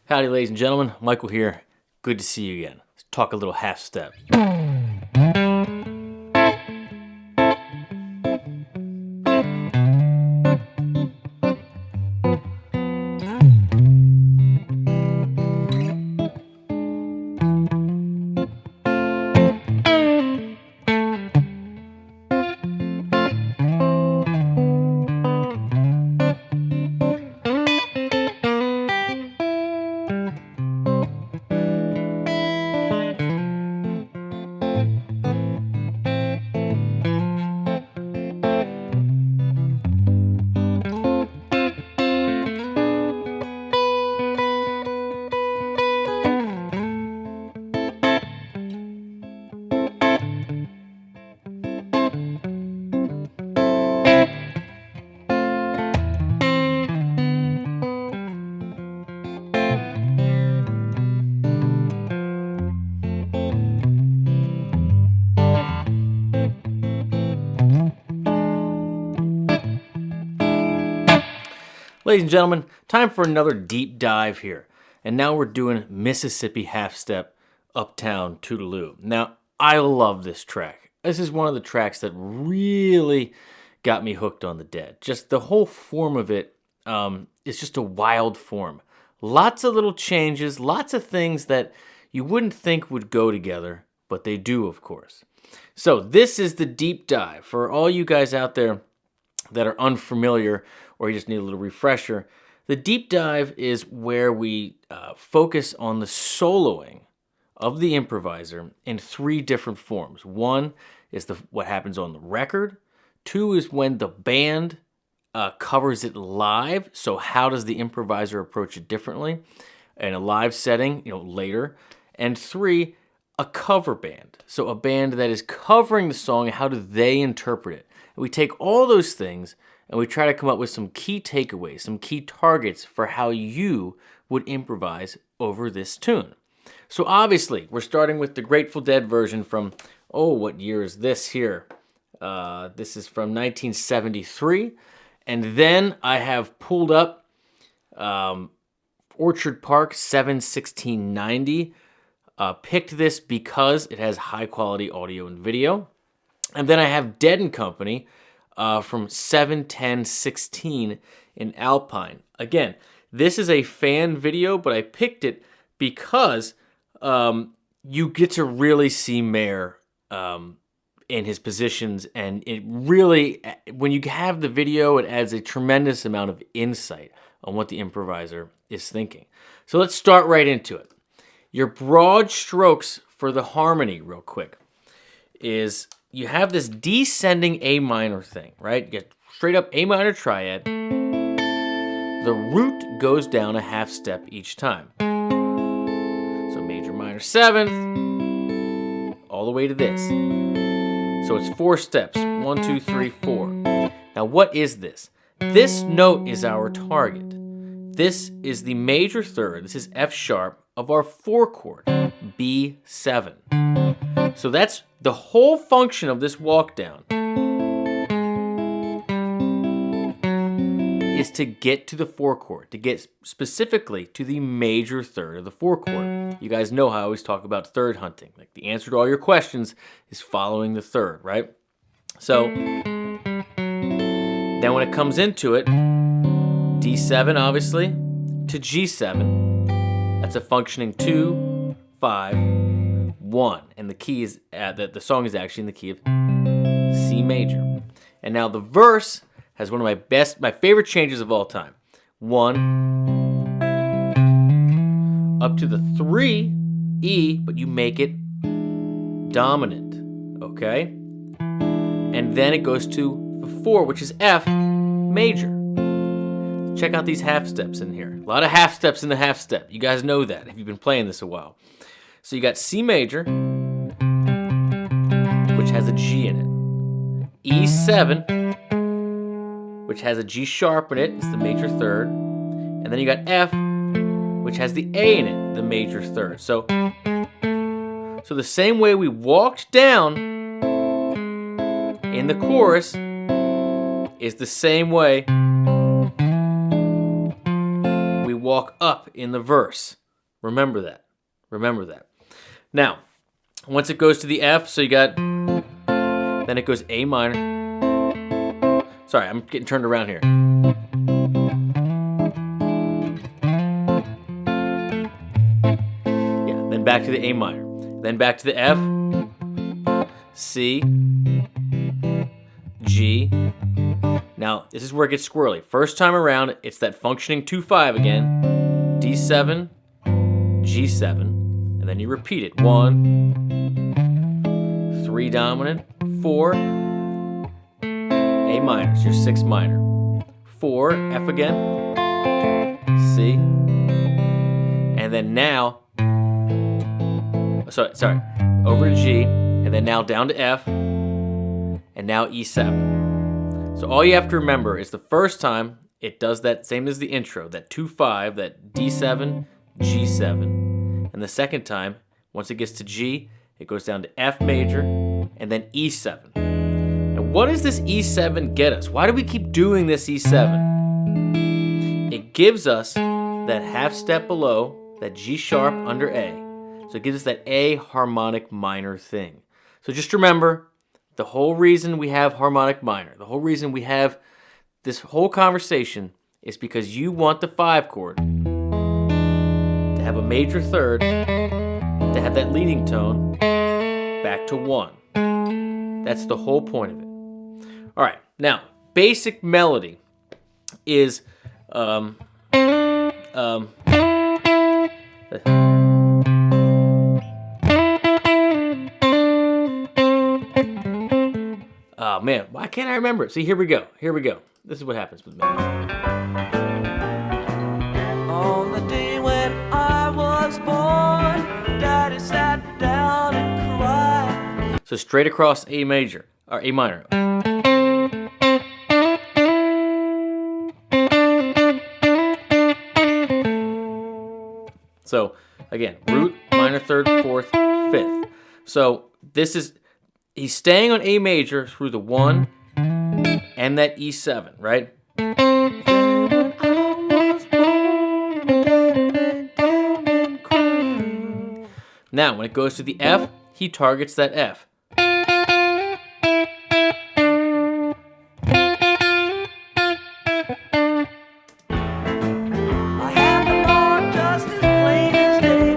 Howdy, ladies and gentlemen. Michael here. Good to see you again. Let's talk a little half step. Ladies and gentlemen, time for another deep dive here. And now we're doing Mississippi half step, Uptown Toodleloo. Now, I love this track. This is one of the tracks that really got me hooked on the Dead. Just the whole form of it is just a wild form. Lots of little changes, lots of things that you wouldn't think would go together, but they do, of course. So this is the deep dive. For all you guys out there that are unfamiliar or you just need a little refresher, the deep dive is where we focus on the soloing of the improviser in three different forms. One is what happens on the record. Two is when the band covers it live. So how does the improviser approach it differently in a live setting, later? And three, a cover band. So a band that is covering the song, how do they interpret it? And we take all those things and we try to come up with some key takeaways, some key targets for how you would improvise over this tune. So obviously, we're starting with the Grateful Dead version from, what year is this here? This is from 1973. And then I have pulled up Orchard Park 7/16/90. Picked this because it has high quality audio and video. And then I have Dead and Company from 7/10/16 in Alpine. Again, this is a fan video, but I picked it because you get to really see Mayer in his positions, and it really, when you have the video, it adds a tremendous amount of insight on what the improviser is thinking. So let's start right into it. Your broad strokes for the harmony, real quick, is you have this descending A minor thing, right? You get straight up A minor triad. The root goes down a half step each time. So major, minor, seventh, all the way to this. So it's 4 steps. 1, 2, 3, 4. Now what is this? This note is our target. This is the major third. This is F sharp of our 4 chord, B7. So that's the whole function of this walk down, is to get to the 4 chord, to get specifically to the major third of the 4 chord. You guys know how I always talk about third hunting. Like the answer to all your questions is following the third, right? So then when it comes into it, D7 obviously to G7. That's a functioning 2, 5, 1, and the key is the song is actually in the key of C major. And now the verse has one of my favorite changes of all time. 1 up to the 3 E, but you make it dominant, okay? And then it goes to the 4, which is F major. Check out these half steps in here. A lot of half steps in the half step. You guys know that if you've been playing this a while. So you got C major, which has a G in it. E7, which has a G sharp in it. It's the major third. And then you got F, which has the A in it, the major third. So the same way we walked down in the chorus is the same way walk up in the verse. Remember that. Remember that. Now, once it goes to the F, so you got, then it goes A minor. Sorry, I'm getting turned around here. Yeah, then back to the A minor. Then back to the F, C, G. Now, this is where it gets squirrely. First time around, it's that functioning 2-5 again. D7, G7, and then you repeat it. 1, 3 dominant, 4, A minor, so your 6 minor. 4, F again, C, and then now, sorry, over to G, and then now down to F, and now E7. So all you have to remember is the first time it does that same as the intro, that 2-5, that D7, G7. And the second time, once it gets to G, it goes down to F major and then E7. And what does this E7 get us? Why do we keep doing this E7? It gives us that half step below, that G sharp under A. So it gives us that A harmonic minor thing. So just remember, the whole reason we have harmonic minor, the whole reason we have this whole conversation is because you want the 5 chord to have a major third, to have that leading tone back to 1. That's the whole point of it. All right, now, basic melody is oh man, why can't I remember it? See, here we go. Here we go. This is what happens with me. On the day when I was born, Daddy sat down and cried. So straight across A major, or A minor. So again, root, minor third, fourth, fifth. So this is, he's staying on A major through the 1 and that E7, right? Now, when it goes to the F, he targets that F. I had the Lord just as plain as day.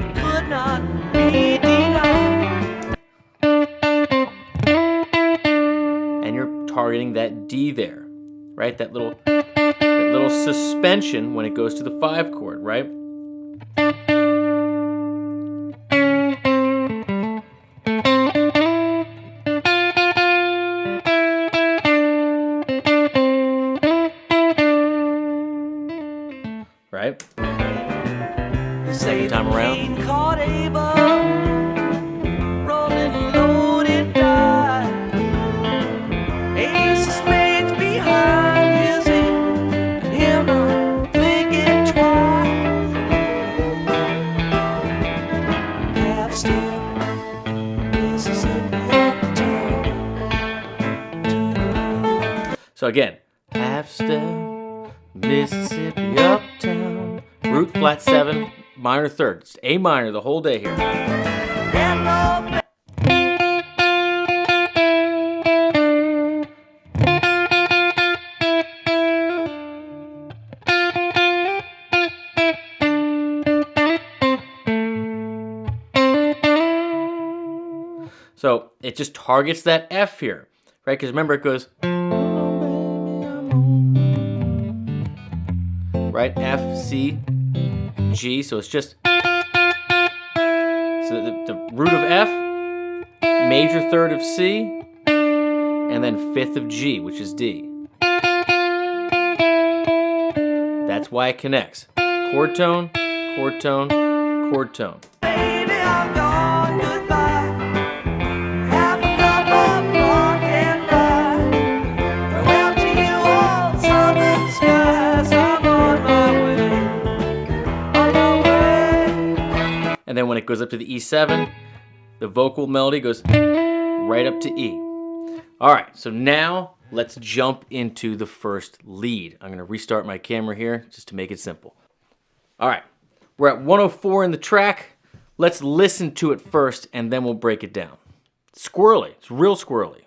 It could not be denied. And you're targeting that D there, right? That little suspension when it goes to the 5 chord, right? Right? Second time around. Caught Abel, rolling loaded die. Ace of spades behind his ear, and him not thinking twice. Half step, Mississippi uptown. So again, half step, Mississippi uptown, root flat 7, minor third. It's A minor the whole day here. So it just targets that F here, right? Because remember it goes, right? F, C, G. So it's just, so the root of F, major third of C, and then fifth of G, which is D. That's why it connects. Chord tone, chord tone, chord tone. Baby, I'm gone, goodbye. Have a cup of rock and rye. Farewell to you, all southern skies. I'm on my way, on my way. And then when it goes up to the E7, the vocal melody goes right up to E. All right, so now let's jump into the first lead. I'm gonna restart my camera here just to make it simple. All right, we're at 104 in the track. Let's listen to it first, and then we'll break it down. Squirrely. It's real squirrely.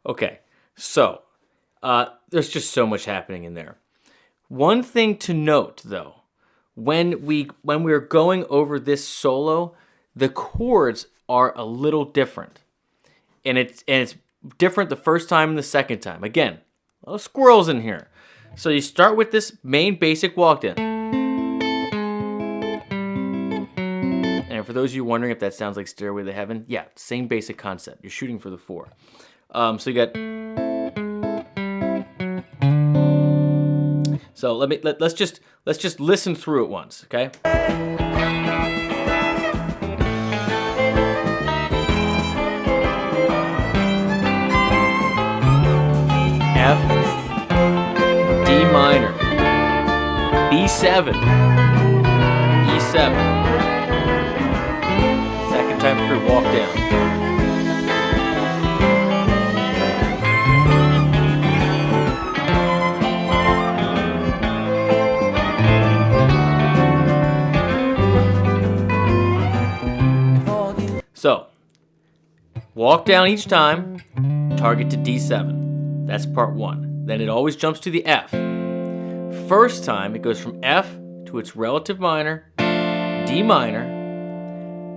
Okay, so there's just so much happening in there. One thing to note, though, when we're going over this solo, the chords are a little different, and it's different the first time and the second time. Again, a lot of squirrels in here. So you start with this main basic walked in, and for those of you wondering if that sounds like Stairway to Heaven, yeah, same basic concept. You're shooting for the 4. So you got. So let's just listen through it once, okay? F, D minor, B7, E7. Second time through, walk down. So, walk down each time, target to D7. That's part 1. Then it always jumps to the F. First time, it goes from F to its relative minor, D minor,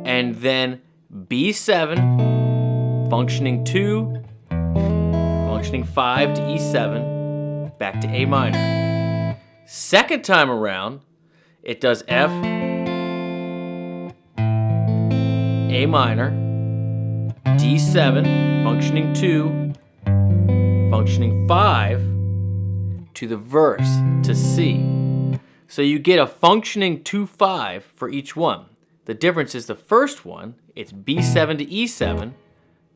and then B7, functioning 2, functioning 5 to E7, back to A minor. Second time around, it does F, A minor, D7, functioning 2, functioning 5, to the verse, to C. So you get a functioning 2-5 for each one. The difference is the first one, it's B7 to E7,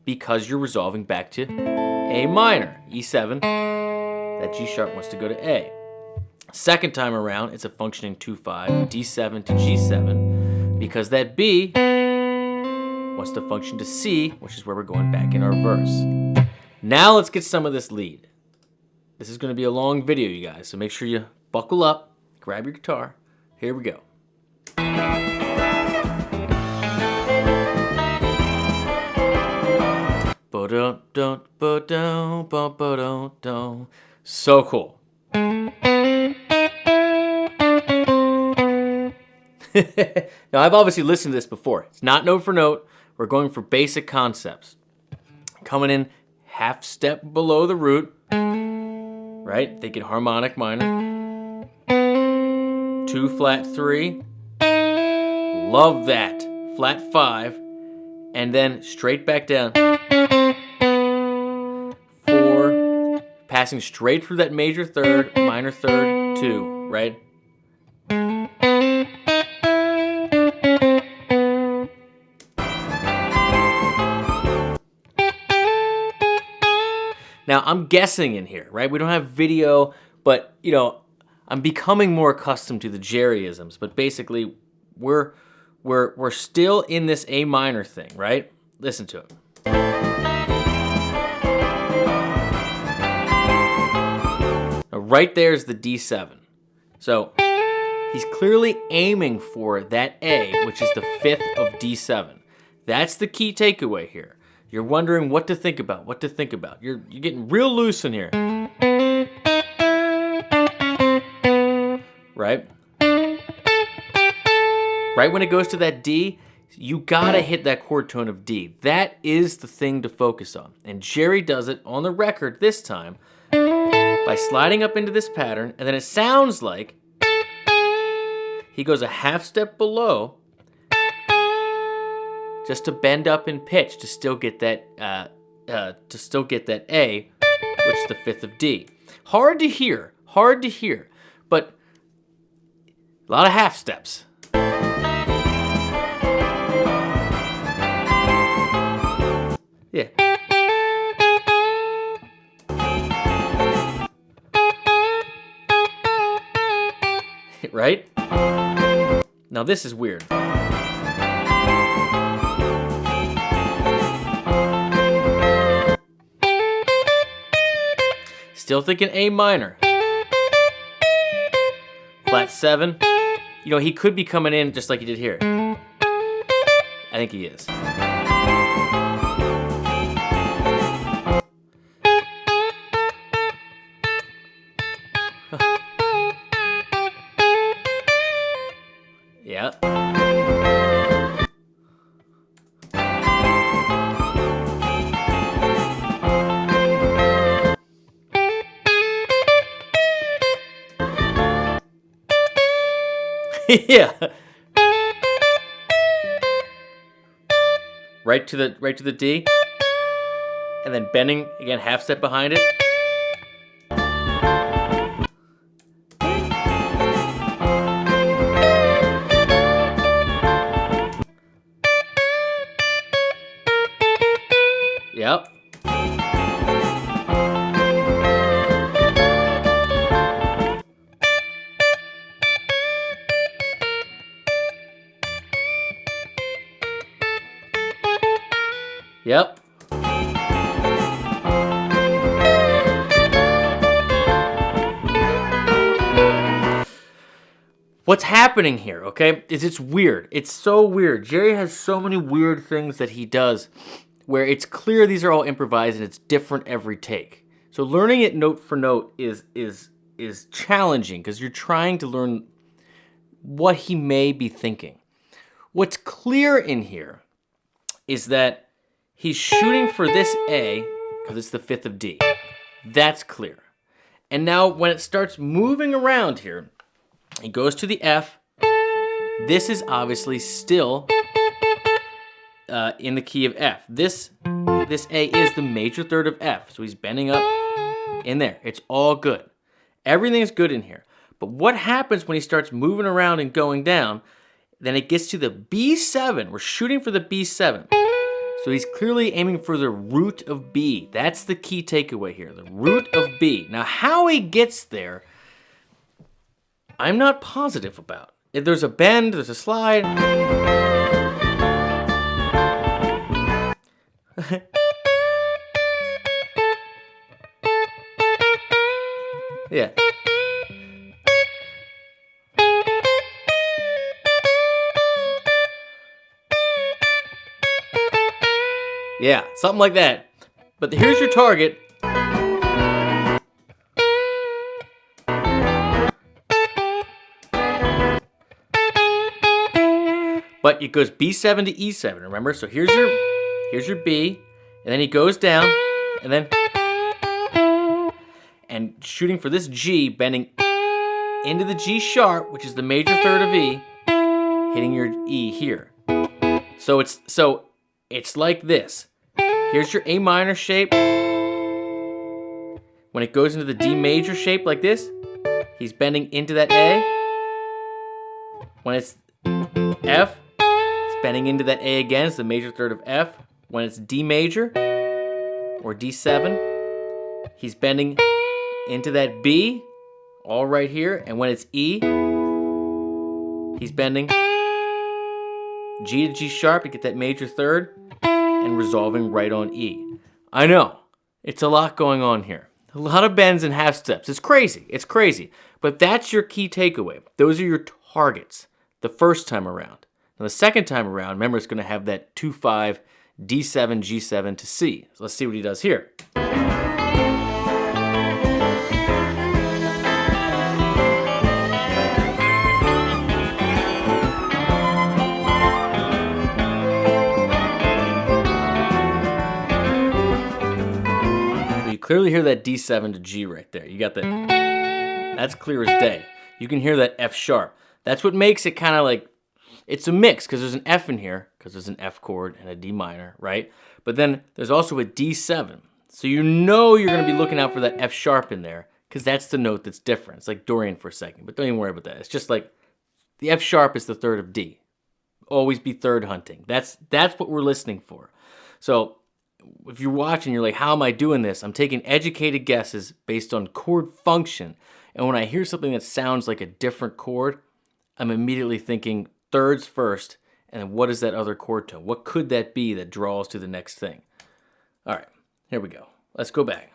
because you're resolving back to A minor, E7, that G sharp wants to go to A. Second time around, it's a functioning 2-5, D7 to G7, because that B wants to function to C, which is where we're going back in our verse. Now let's get some of this lead. This is going to be a long video, you guys, so make sure you buckle up, grab your guitar. Here we go. So cool. Now, I've obviously listened to this before. It's not note for note. We're going for basic concepts. Coming in half step below the root, right? They get harmonic minor. 2 flat 3. Love that. Flat 5. And then straight back down. 4. Passing straight through that major third, minor third, 2, right? Now, I'm guessing in here, right? We don't have video, but, you know, I'm becoming more accustomed to the Jerryisms. But basically, we're still in this A minor thing, right? Listen to it. Now, right there is the D7. So he's clearly aiming for that A, which is the 5th of D7. That's the key takeaway here. You're wondering what to think about, You're getting real loose in here. Right? Right when it goes to that D, you gotta hit that chord tone of D. That is the thing to focus on. And Jerry does it on the record this time by sliding up into this pattern, and then it sounds like he goes a half step below just to bend up in pitch to still get that A, which is the 5th of D. Hard to hear, but lot of half steps. Yeah. Right? Now this is weird. Still thinking A minor. Flat 7. You know, he could be coming in just like he did here. I think he is. Yeah. Yeah. Right to the D. And then bending again, half step behind it. Yep. Yep. What's happening here, okay, is it's weird. It's so weird. Jerry has so many weird things that he does where it's clear these are all improvised and it's different every take. So learning it note for note is challenging because you're trying to learn what he may be thinking. What's clear in here is that he's shooting for this A because it's the 5th of D. That's clear. And now when it starts moving around here, he goes to the F. This is obviously still in the key of F. This A is the major third of F. So he's bending up in there. It's all good. Everything's good in here. But what happens when he starts moving around and going down? Then it gets to the B7. We're shooting for the B7. So he's clearly aiming for the root of B. That's the key takeaway here, the root of B. Now, how he gets there, I'm not positive about. If there's a bend, there's a slide. Yeah. Yeah, something like that. But here's your target. But it goes B7 to E7, remember? So here's your B, and then he goes down, and then shooting for this G, bending into the G sharp, which is the major third of E, hitting your E here. So it's like this. Here's your A minor shape. When it goes into the D major shape like this, he's bending into that A. When it's F, it's bending into that A again. It's the major third of F. When it's D major or D7, he's bending into that B, all right here. And when it's E, he's bending G to G sharp to get that major third and resolving right on E. I know, it's a lot going on here. A lot of bends and half steps. It's crazy. It's crazy. But that's your key takeaway. Those are your targets the first time around. Now the second time around, remember it's going to have that 2-5, D7, G7 to C. So let's see what he does here. Clearly hear that D7 to G right there. You got that. That's clear as day. You can hear that F sharp. That's what makes it kind of like, it's a mix because there's an F in here because there's an F chord and a D minor, right? But then there's also a D7. So you know you're going to be looking out for that F sharp in there because that's the note that's different. It's like Dorian for a second, but don't even worry about that. It's just like The F sharp is the third of D. Always be third hunting. That's what we're listening for. So if you're watching, you're like, how am I doing this? I'm taking educated guesses based on chord function. And when I hear something that sounds like a different chord, I'm immediately thinking thirds first, and then what is that other chord tone? What could that be that draws to the next thing? All right, here we go. Let's go back.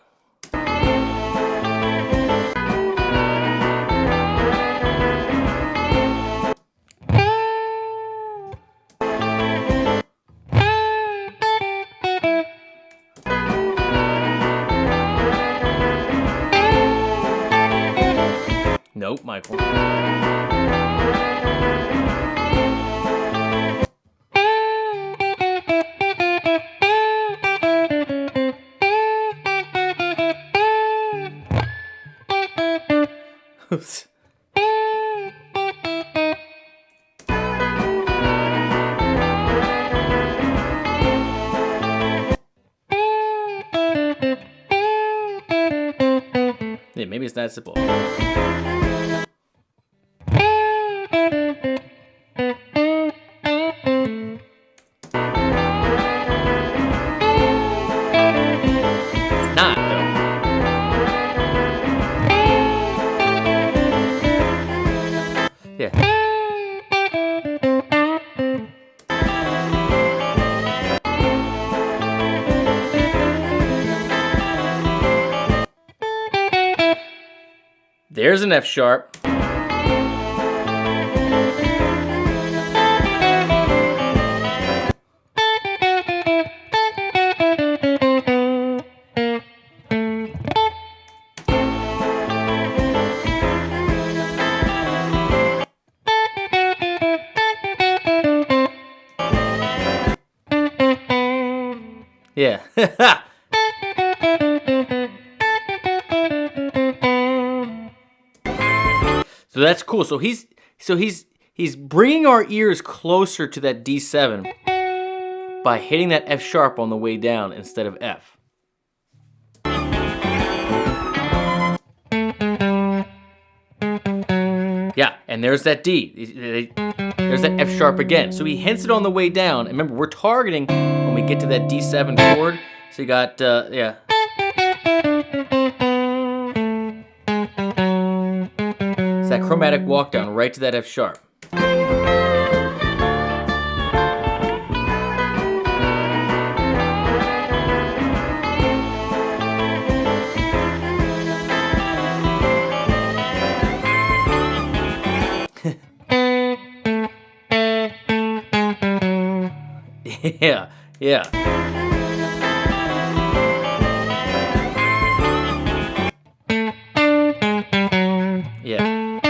Nope, Michael. Oops. Yeah, maybe it's that simple. It's not, though. Yeah. There's an F sharp. Yeah. So that's cool. So he's bringing our ears closer to that D7 by hitting that F sharp on the way down instead of F. Yeah, and there's that D. There's that F sharp again. So he hints it on the way down. And remember, we're targeting when we get to that D7 chord. So you got, yeah. It's that chromatic walk down right to that F sharp. Yeah, yeah. Yeah.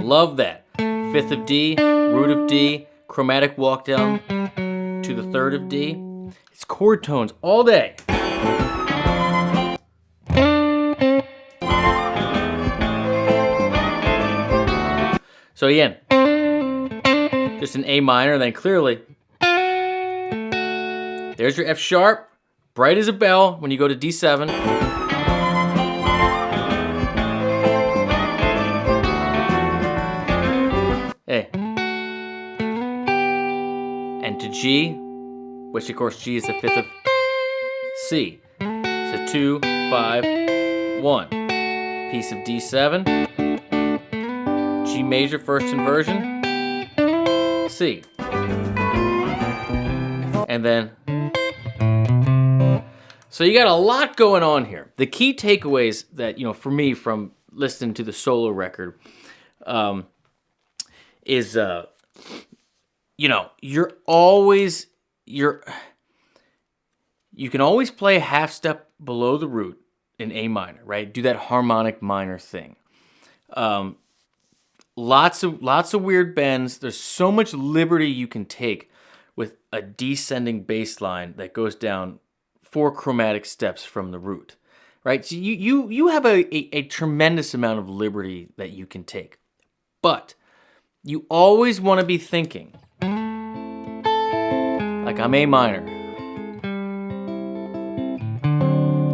Love that. Fifth of D, root of D, chromatic walk down to the third of D. It's chord tones all day. So again, just an A minor, then clearly, there's your F sharp, bright as a bell when you go to D7. Hey. And to G, which of course G is the fifth of C. So 2, 5, 1. Piece of D7. G major first inversion. C. And then, so you got a lot going on here. The key takeaways that, for me from listening to the solo record, is, you can always play a half step below the root in A minor, right? Do that harmonic minor thing. Lots of weird bends. There's so much liberty you can take with a descending bass line that goes down 4 chromatic steps from the root, right? So you have a tremendous amount of liberty that you can take. But you always want to be thinking, like I'm A minor.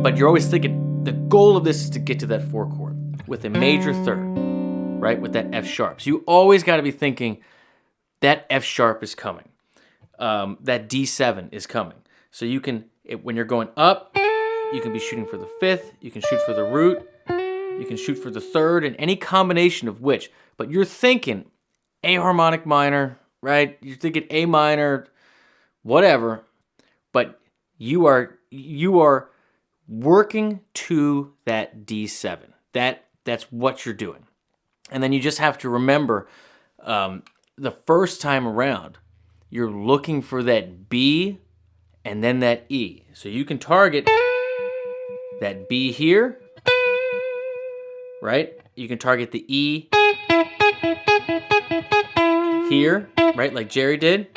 But you're always thinking, the goal of this is to get to that 4 chord with a major third. right, with that F sharp. So you always got to be thinking that F sharp is coming. That D7 is coming. So you can, when you're going up, you can be shooting for the 5th, you can shoot for the root, you can shoot for the 3rd, and any combination of which. But you're thinking A harmonic minor, right? You're thinking A minor, whatever. But you are working to that D7. That's what you're doing. And then you just have to remember, the first time around, you're looking for that B and then that E. So you can target that B here, right? You can target the E here, right? Like Jerry did.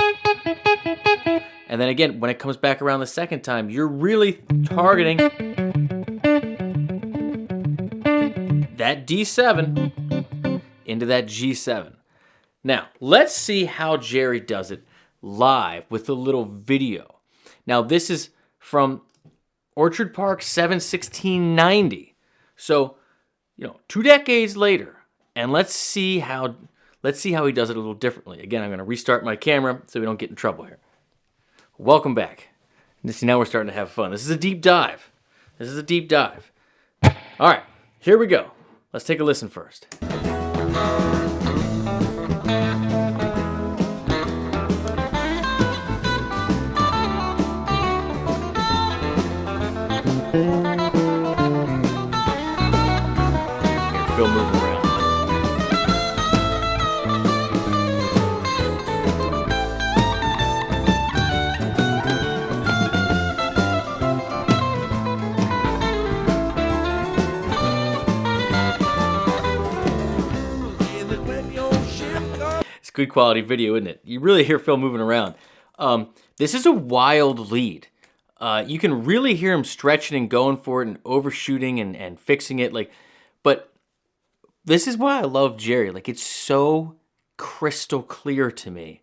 And then again, when it comes back around the second time, you're really targeting that D7 into that G7. Now, let's see how Jerry does it live with a little video. Now, this is from Orchard Park 7/16/90. So, 2 decades later, and let's see how he does it a little differently. Again, I'm going to restart my camera so we don't get in trouble here. Welcome back. See, now we're starting to have fun. This is a deep dive. All right, here we go. Let's take a listen first. Phil moving around. It's good quality video, isn't it? You really hear Phil moving around. This is a wild lead. You can really hear him stretching and going for it and overshooting and fixing it. But this is why I love Jerry. It's so crystal clear to me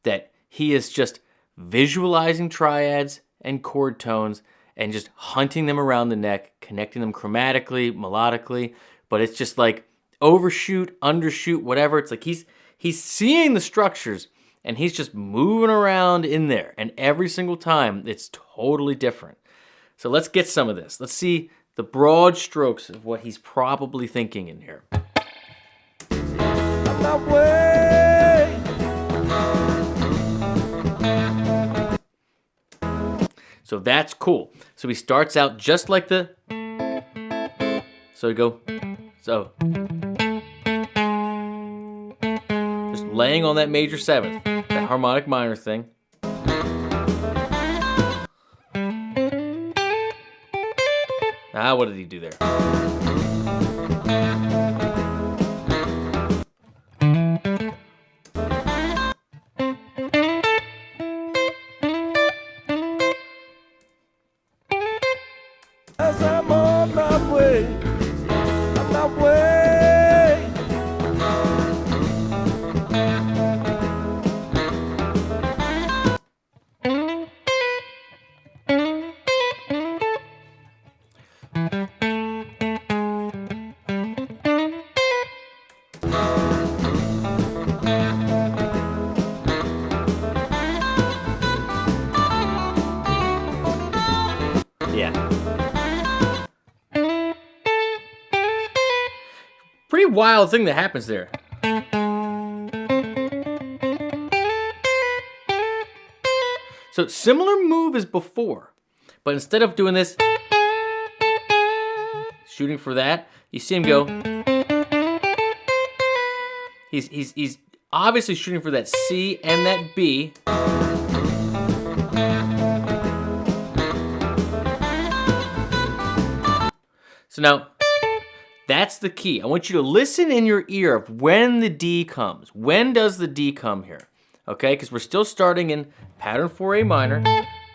that he is just visualizing triads and chord tones and just hunting them around the neck, connecting them chromatically, melodically. But it's just overshoot, undershoot, whatever. It's he's seeing the structures and he's just moving around in there. And every single time, it's totally different. So let's get some of this. Let's see the broad strokes of what he's probably thinking in here. So that's cool. So he starts out just like the... So you go... So... Just laying on that major 7th. That harmonic minor thing. What did he do there? As I'm on my way, on my way. Yeah. Pretty wild thing that happens there. So similar move as before, but instead of doing this, shooting for that, you see him go. He's obviously shooting for that C and that B. So now, that's the key. I want you to listen in your ear of when the D comes. When does the D come here? Okay, because we're still starting in pattern 4A minor,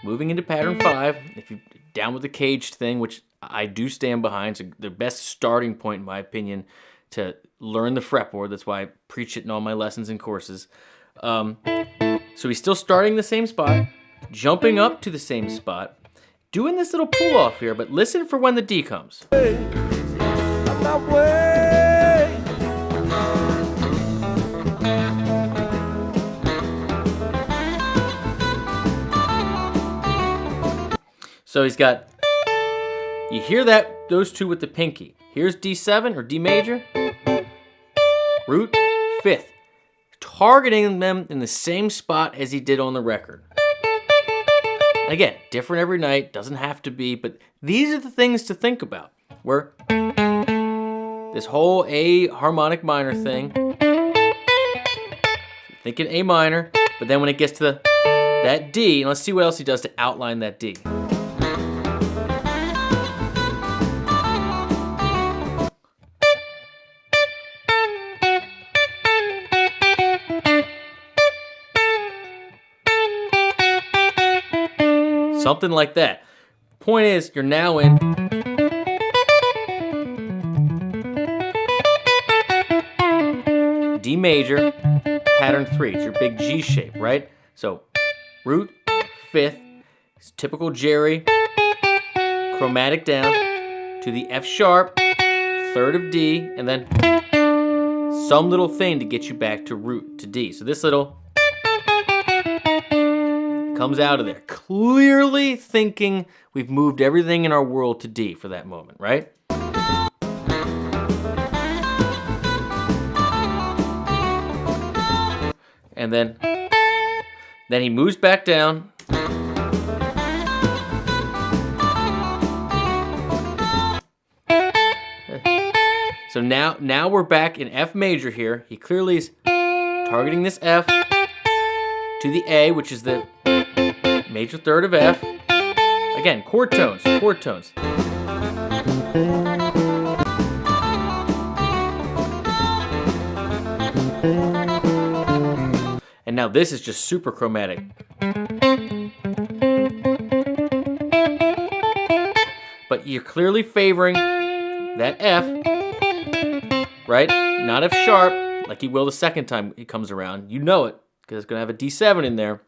moving into pattern 5. If you're down with the caged thing, which I do stand behind, so the best starting point, in my opinion, to learn the fretboard. That's why I preach it in all my lessons and courses. So he's still starting the same spot, jumping up to the same spot, doing this little pull off here, but listen for when the D comes. On my way. So he's got, you hear that, those two with the pinky. Here's D7 or D major, root, fifth. Targeting them in the same spot as he did on the record. Again, different every night, doesn't have to be, but these are the things to think about. Where this whole A harmonic minor thing, thinking A minor, but then when it gets to that D, and let's see what else he does to outline that D. Something like that. Point is, you're now in D major, pattern 3. It's your big G shape, right? So, root, fifth, it's typical Jerry, chromatic down to the F sharp, third of D, and then some little thing to get you back to root, to D. So this little comes out of there. Clearly thinking we've moved everything in our world to D for that moment, right? And then he moves back down. So now we're back in F major here. He clearly is targeting this F to the A, which is the major third of F. Again, chord tones, chord tones. And now this is just super chromatic. But you're clearly favoring that F, right? Not F sharp, like he will the second time he comes around. You know it, because it's going to have a D7 in there.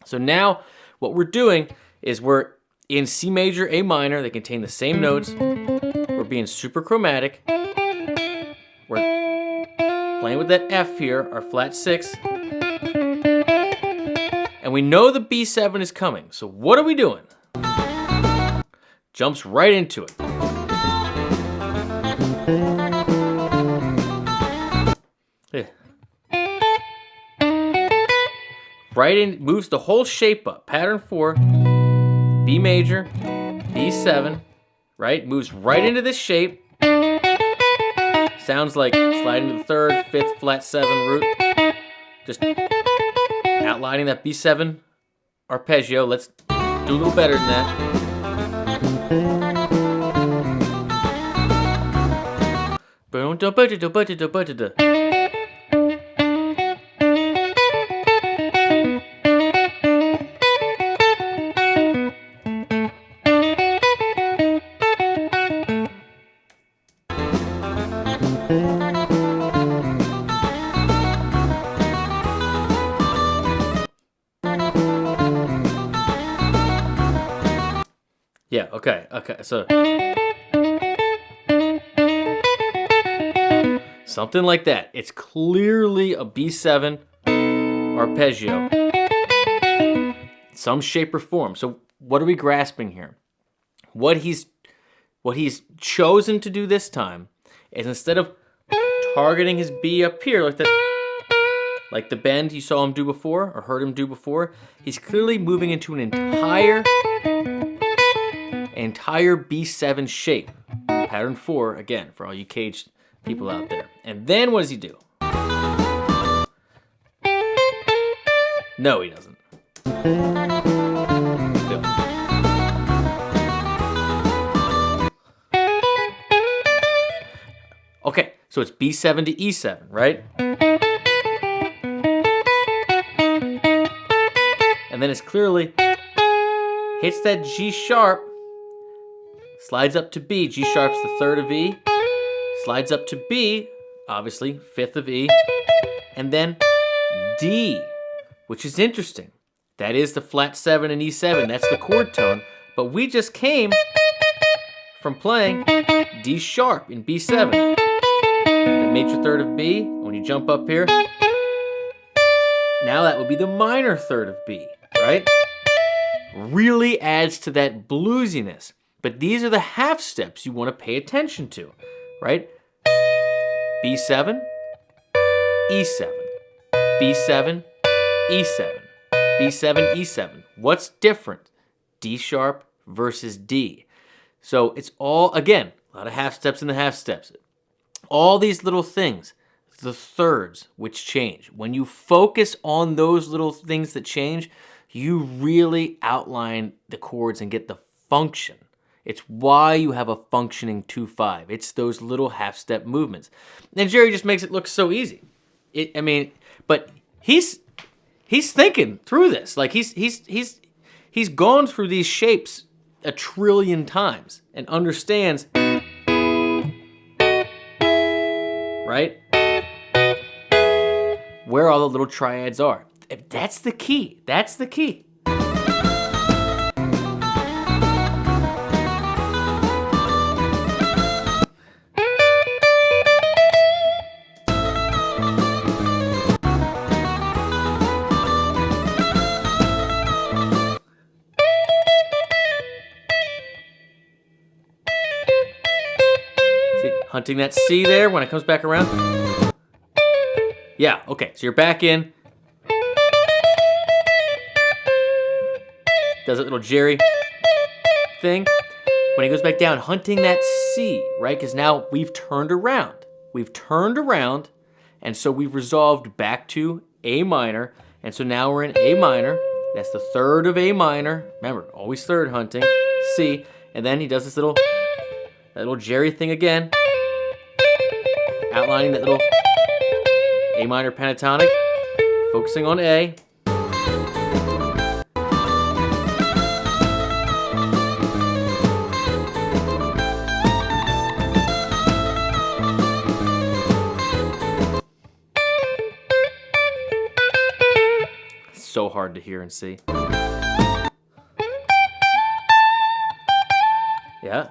So now what we're doing is we're in C major, A minor. They contain the same notes. We're being super chromatic. We're playing with that F here, our flat 6. And we know the B7 is coming. So what are we doing? Jumps right into it. Yeah. Right in, moves the whole shape up. Pattern 4, B major, B7, right? Moves right into this shape. Sounds like sliding to the third, fifth, flat 7 root. Just outlining that B7 arpeggio. Let's do a little better than that. Yeah, okay, so something like that. It's clearly a B7 arpeggio. Some shape or form. So what are we grasping here? What he's chosen to do this time is instead of targeting his B up here like that, like the bend you saw him do before or heard him do before, he's clearly moving into an entire B7 shape. Pattern 4, again, for all you caged people out there. And then what does he do? No, he doesn't. Still. Okay, so it's B7 to E7, right? And then it's clearly hits that G sharp, slides up to B. G sharp's the third of E. Slides up to B, obviously, fifth of E. And then D, which is interesting. That is the flat 7 and E7. That's the chord tone. But we just came from playing D sharp in B7. The major third of B. When you jump up here, now that would be the minor third of B, right? really adds to that bluesiness. But these are the half steps you want to pay attention to, right? B7, E7, B7, E7, B7, E7. What's different? D sharp versus D. So it's all, again, a lot of half steps in the half steps. All these little things, the thirds which change. When you focus on those little things that change, you really outline the chords and get the function. It's why you have a functioning 2-5. It's those little half-step movements. And Jerry just makes it look so easy. But he's thinking through this. Like he's gone through these shapes a trillion times and understands, right, where all the little triads are. That's the key. That's the key. Hunting that C there when it comes back around. Yeah, okay, so you're back in. Does that little Jerry thing. When he goes back down, hunting that C, right? Because now we've turned around. We've turned around, and so we've resolved back to A minor. And so now we're in A minor. That's the third of A minor. Remember, always third hunting. C. And then he does this that little Jerry thing again. Outlining that little A minor pentatonic, focusing on A. So hard to hear and see. Yeah.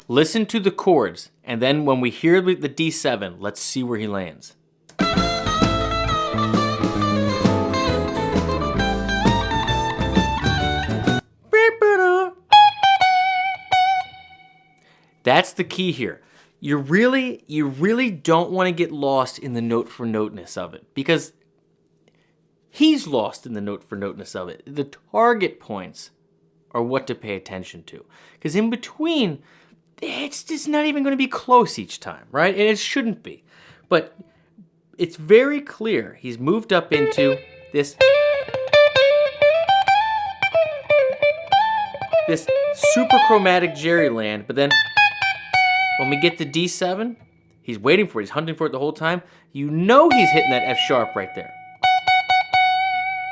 Listen to the chords, and then when we hear the D7, let's see where he lands. That's the key here. You really don't want to get lost in the note for noteness of it, because he's lost in the note for noteness of it. The target points are what to pay attention to, because in between, it's just not even going to be close each time, right? And it shouldn't be. But it's very clear he's moved up into this super chromatic Jerry land, but then when we get to D7, he's waiting for it, he's hunting for it the whole time. You know he's hitting that F sharp right there.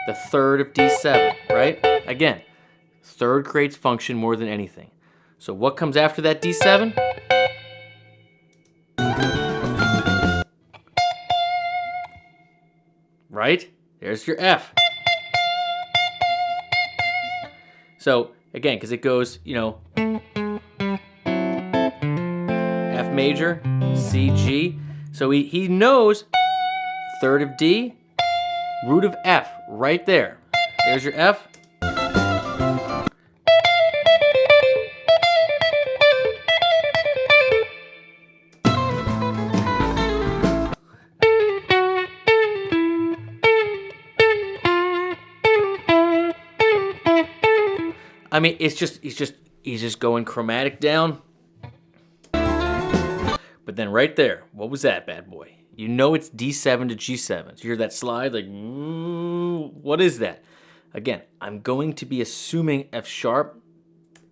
The third of D7, right? Again, third creates function more than anything. So what comes after that D7? Right? There's your F. So again, because it goes, F major, C, G. So he knows third of D, root of F, right there. There's your F. I mean, he's just going chromatic down. But then right there, what was that bad boy? You know it's D7 to G7. So you hear that slide, like, what is that? Again, I'm going to be assuming F sharp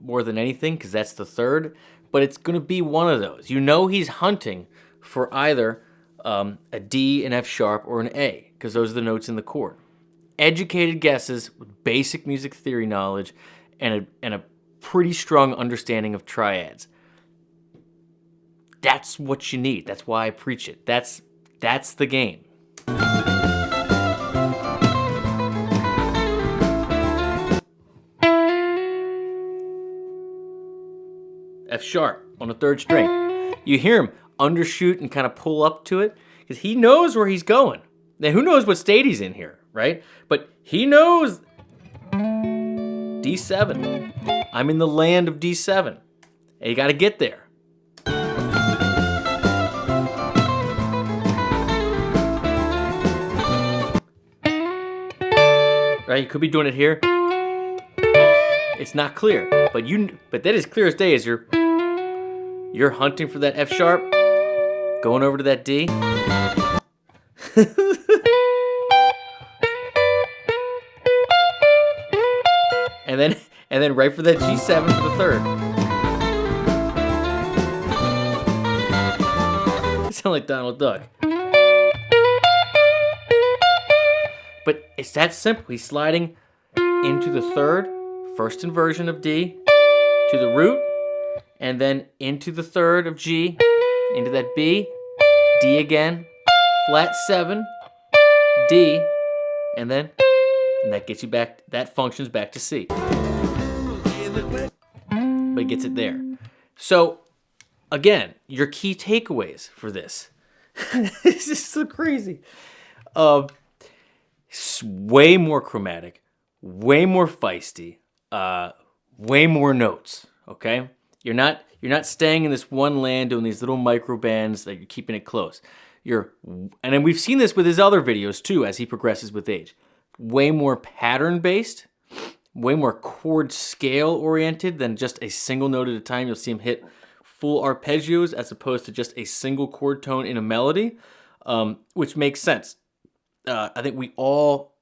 more than anything, because that's the third, but it's going to be one of those. You know he's hunting for either a D, an F sharp, or an A, because those are the notes in the chord. Educated guesses with basic music theory knowledge and a pretty strong understanding of triads. That's what you need. That's why I preach it. That's the game. F sharp on the third string. You hear him undershoot and kind of pull up to it because he knows where he's going. Now, who knows what state he's in here, right? But he knows D7. I'm in the land of D7. And you got to get there. Right? You could be doing it here. It's not clear, but that is clear as day as you're hunting for that F sharp, going over to that D. and then right for that G7 for the third. You sound like Donald Duck. But it's that simple. He's sliding into the third, first inversion of D, to the root, and then into the third of G, into that B, D again, flat 7, D, and that gets you back, that functions back to C. But it gets it there. So, again, your key takeaways for this. This is so crazy. Way more chromatic, way more feisty, way more notes. Okay, you're not staying in this one land doing these little micro bands that you're keeping it close. And then we've seen this with his other videos too as he progresses with age. Way more pattern based, way more chord scale oriented than just a single note at a time. You'll see him hit full arpeggios as opposed to just a single chord tone in a melody, which makes sense. I think we all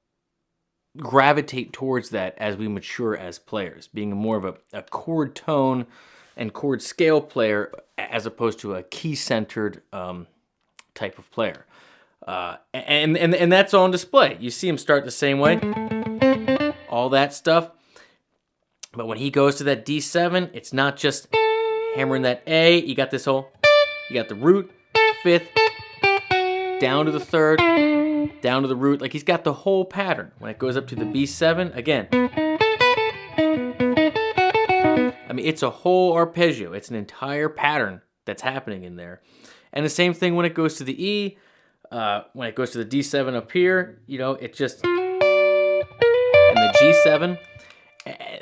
gravitate towards that as we mature as players, being more of a chord tone and chord scale player as opposed to a key-centered type of player. And that's on display. You see him start the same way, all that stuff. But when he goes to that D7, it's not just hammering that A. You got the root, fifth, down to the third, down to the root. Like he's got the whole pattern. When it goes up to the B7, again. I mean, it's a whole arpeggio. It's an entire pattern that's happening in there. And the same thing when it goes to the E, when it goes to the D7 up here, it just, and the G7,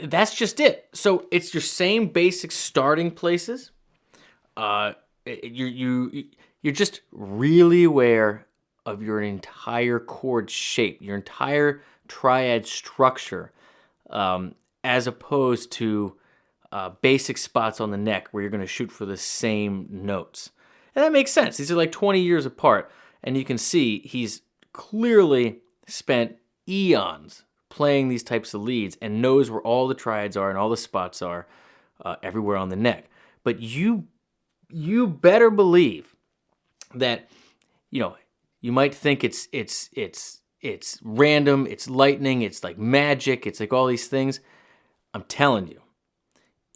that's just it. So it's your same basic starting places. You're just really aware of your entire chord shape, your entire triad structure, as opposed to basic spots on the neck where you're going to shoot for the same notes. And that makes sense. These are like 20 years apart, and you can see he's clearly spent eons playing these types of leads and knows where all the triads are and all the spots are everywhere on the neck. But you better believe that, you might think it's random, it's lightning, it's like magic, it's like all these things. I'm telling you,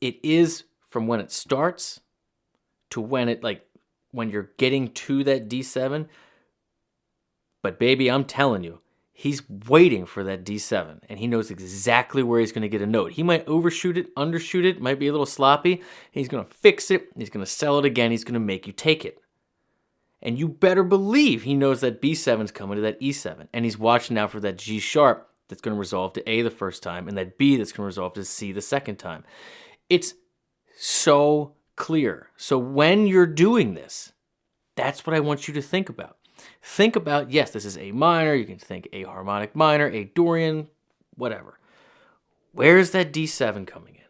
it is from when it starts to when you're getting to that D7. But baby, I'm telling you, he's waiting for that D7, and he knows exactly where he's going to get a note. He might overshoot it, undershoot it, might be a little sloppy. He's going to fix it. He's going to sell it again. He's going to make you take it. And you better believe he knows that B7's coming to that E7. And he's watching out for that G sharp that's going to resolve to A the first time, and that B that's going to resolve to C the second time. It's so clear. So when you're doing this, that's what I want you to think about. Think about, yes, this is A minor. You can think A harmonic minor, A Dorian, whatever. Where's that D7 coming in?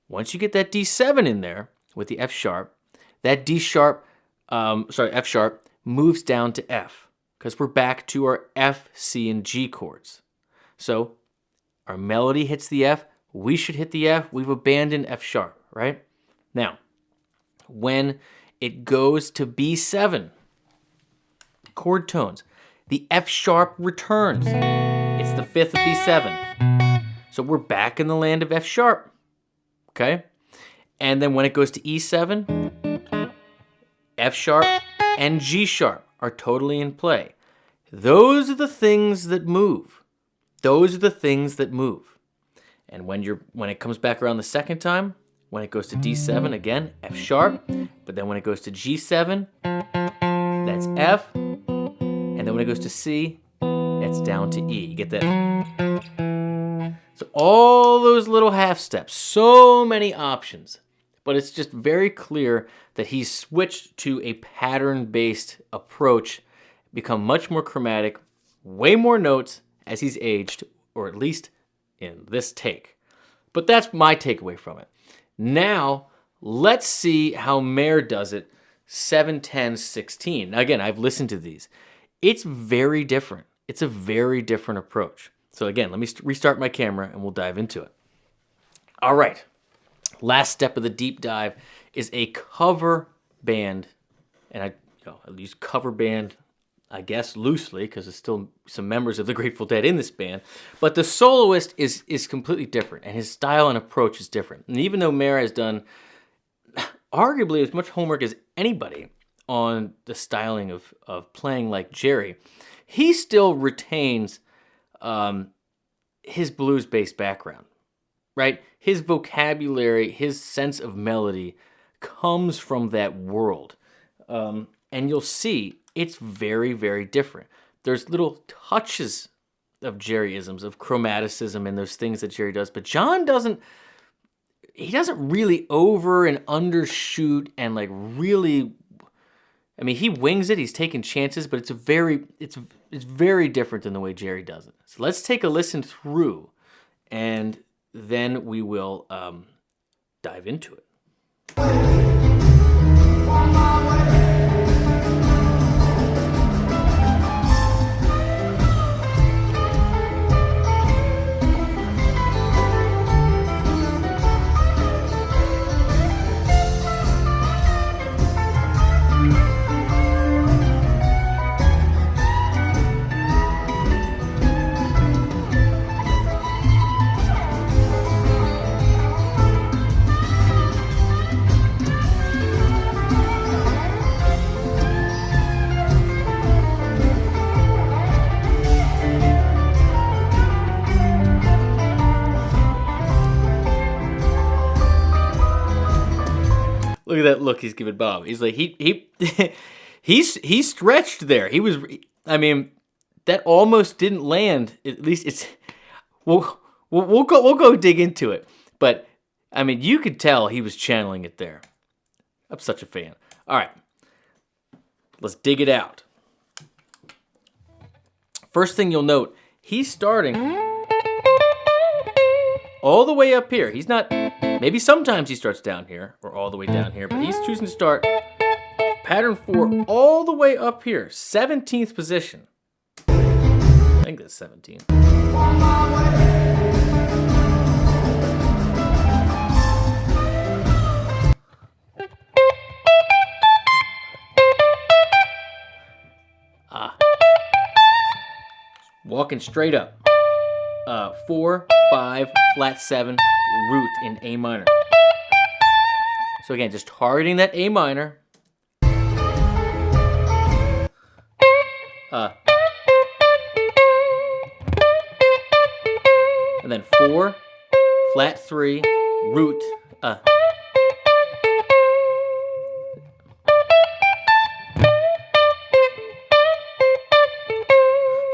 Once you get that D7 in there with the F sharp, that F sharp moves down to F because we're back to our F, C, and G chords. So our melody hits the F. We should hit the F. We've abandoned F sharp, right? Now, when it goes to B7, chord tones, the F sharp returns. It's the fifth of B7. So we're back in the land of F sharp, okay? And then when it goes to E7, F sharp and G sharp are totally in play. Those are the things that move. Those are the things that move. And when it comes back around the second time, When it goes to D7, again, F sharp. But then when it goes to G7, that's F. And then when it goes to C, it's down to E. You get that? So all those little half steps, so many options. But it's just very clear that he's switched to a pattern-based approach, become much more chromatic, way more notes as he's aged, or at least in this take. But that's my takeaway from it. Now, let's see how Mayer does it 7, 10, 16. Now, again, I've listened to these. It's very different. It's a very different approach. So again, let me restart my camera and we'll dive into it. All right. Last step of the deep dive is a cover band. And I use cover band, I guess, loosely, because there's still some members of the Grateful Dead in this band. But the soloist is completely different, and his style and approach is different. And even though Mayer has done arguably as much homework as anybody on the styling of playing like Jerry, he still retains his blues-based background, right? His vocabulary, his sense of melody comes from that world. And you'll see it's very, very different. There's little touches of Jerryisms, of chromaticism and those things that Jerry does, but John doesn't really over and undershoot and like really, I mean, he wings it, he's taking chances, but it's very different than the way Jerry does it. So let's take a listen through, and then we will dive into it. Look at that look he's giving Bob. He's like he stretched there. He was, I mean, that almost didn't land. At least it's we'll go dig into it. But I mean, you could tell he was channeling it there. I'm such a fan. All right, let's dig it out. First thing you'll note, he's starting all the way up here. He's not. Maybe sometimes he starts down here, or all the way down here, but he's choosing to start pattern 4 all the way up here, 17th position. I think that's 17. Walking straight up. 4, 5, flat 7, root in A minor. So again, just targeting that A minor. And then 4, flat 3, root.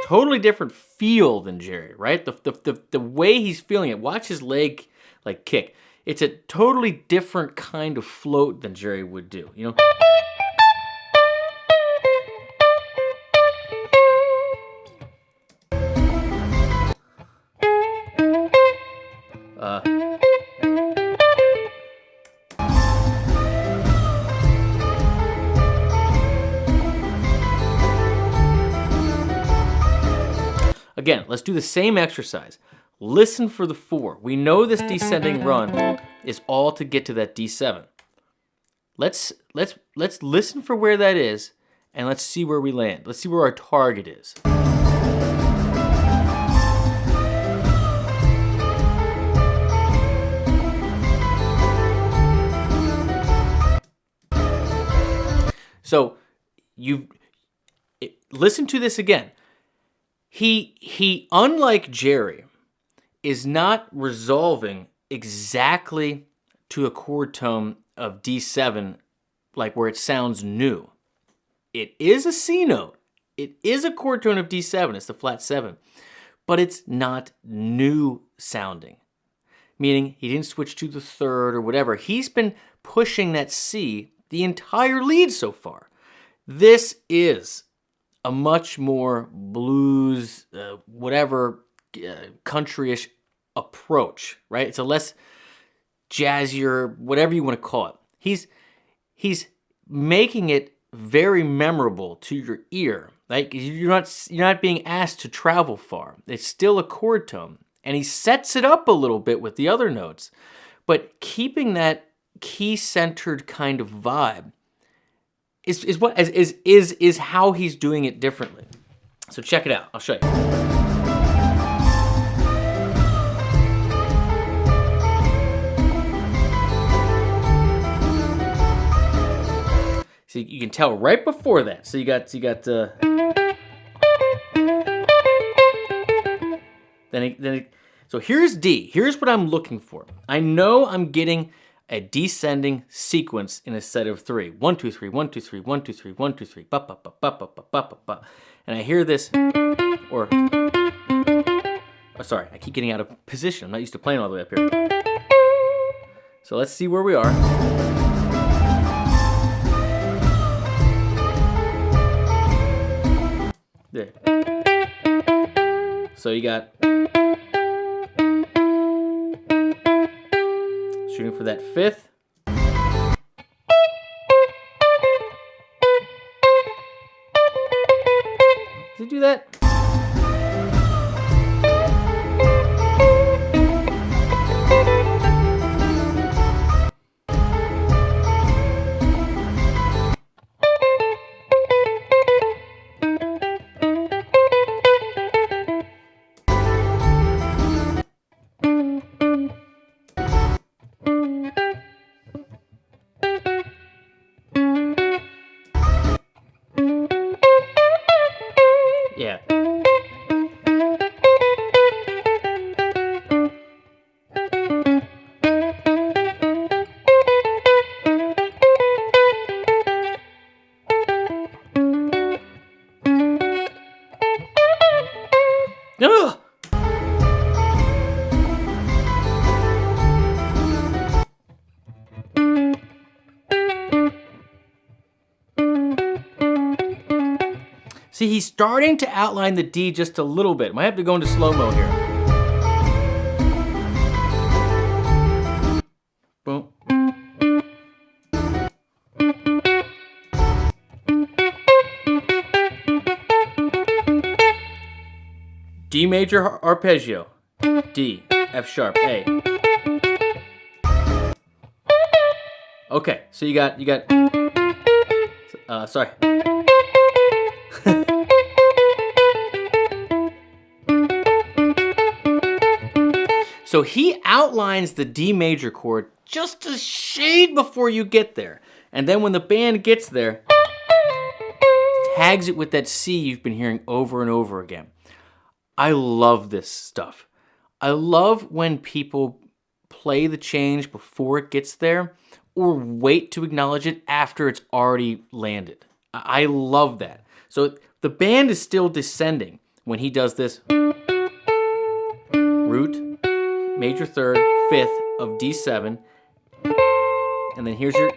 Totally different feel than Jerry, right? The way he's feeling it. Watch his leg like kick. It's a totally different kind of float than Jerry would do, you know? Again, let's do the same exercise. Listen for the 4. We know this descending run is all to get to that D7. Let's listen for where that is, and let's see where we land. Let's see where our target is. So listen to this again. He unlike Jerry, is not resolving exactly to a chord tone of D7, like where it sounds new. It is a C note. It is a chord tone of D7. It's the flat 7. But it's not new sounding. Meaning he didn't switch to the third or whatever. He's been pushing that C the entire lead so far. This is a much more blues, countryish approach, right? It's a less jazzier, whatever you want to call it. He's making it very memorable to your ear. Like you're not being asked to travel far. It's still a chord tone, and he sets it up a little bit with the other notes, but keeping that key-centered kind of vibe is how he's doing it differently. So check it out. I'll show you. So you can tell right before that. So you got so here's D. Here's what I'm looking for. I know I'm getting a descending sequence in a set of 3. 1, 2, 3, 1, 2, 3, 1, 2, 3, 1, 2, 3, ba ba ba ba ba ba ba ba. And I hear this, or sorry, I keep getting out of position. I'm not used to playing all the way up here. So let's see where we are. There. So you got shooting for that 5th. Does it do that? Yeah. Ugh! See, he's starting to outline the D just a little bit. Might have to go into slow-mo here. Boom. D major arpeggio. D, F sharp, A. Okay, so you got, sorry. So he outlines the D major chord just a shade before you get there. And then when the band gets there, tags it with that C you've been hearing over and over again. I love this stuff. I love when people play the change before it gets there or wait to acknowledge it after it's already landed. I love that. So the band is still descending when he does this root, major 3rd, 5th of D7, and then here's your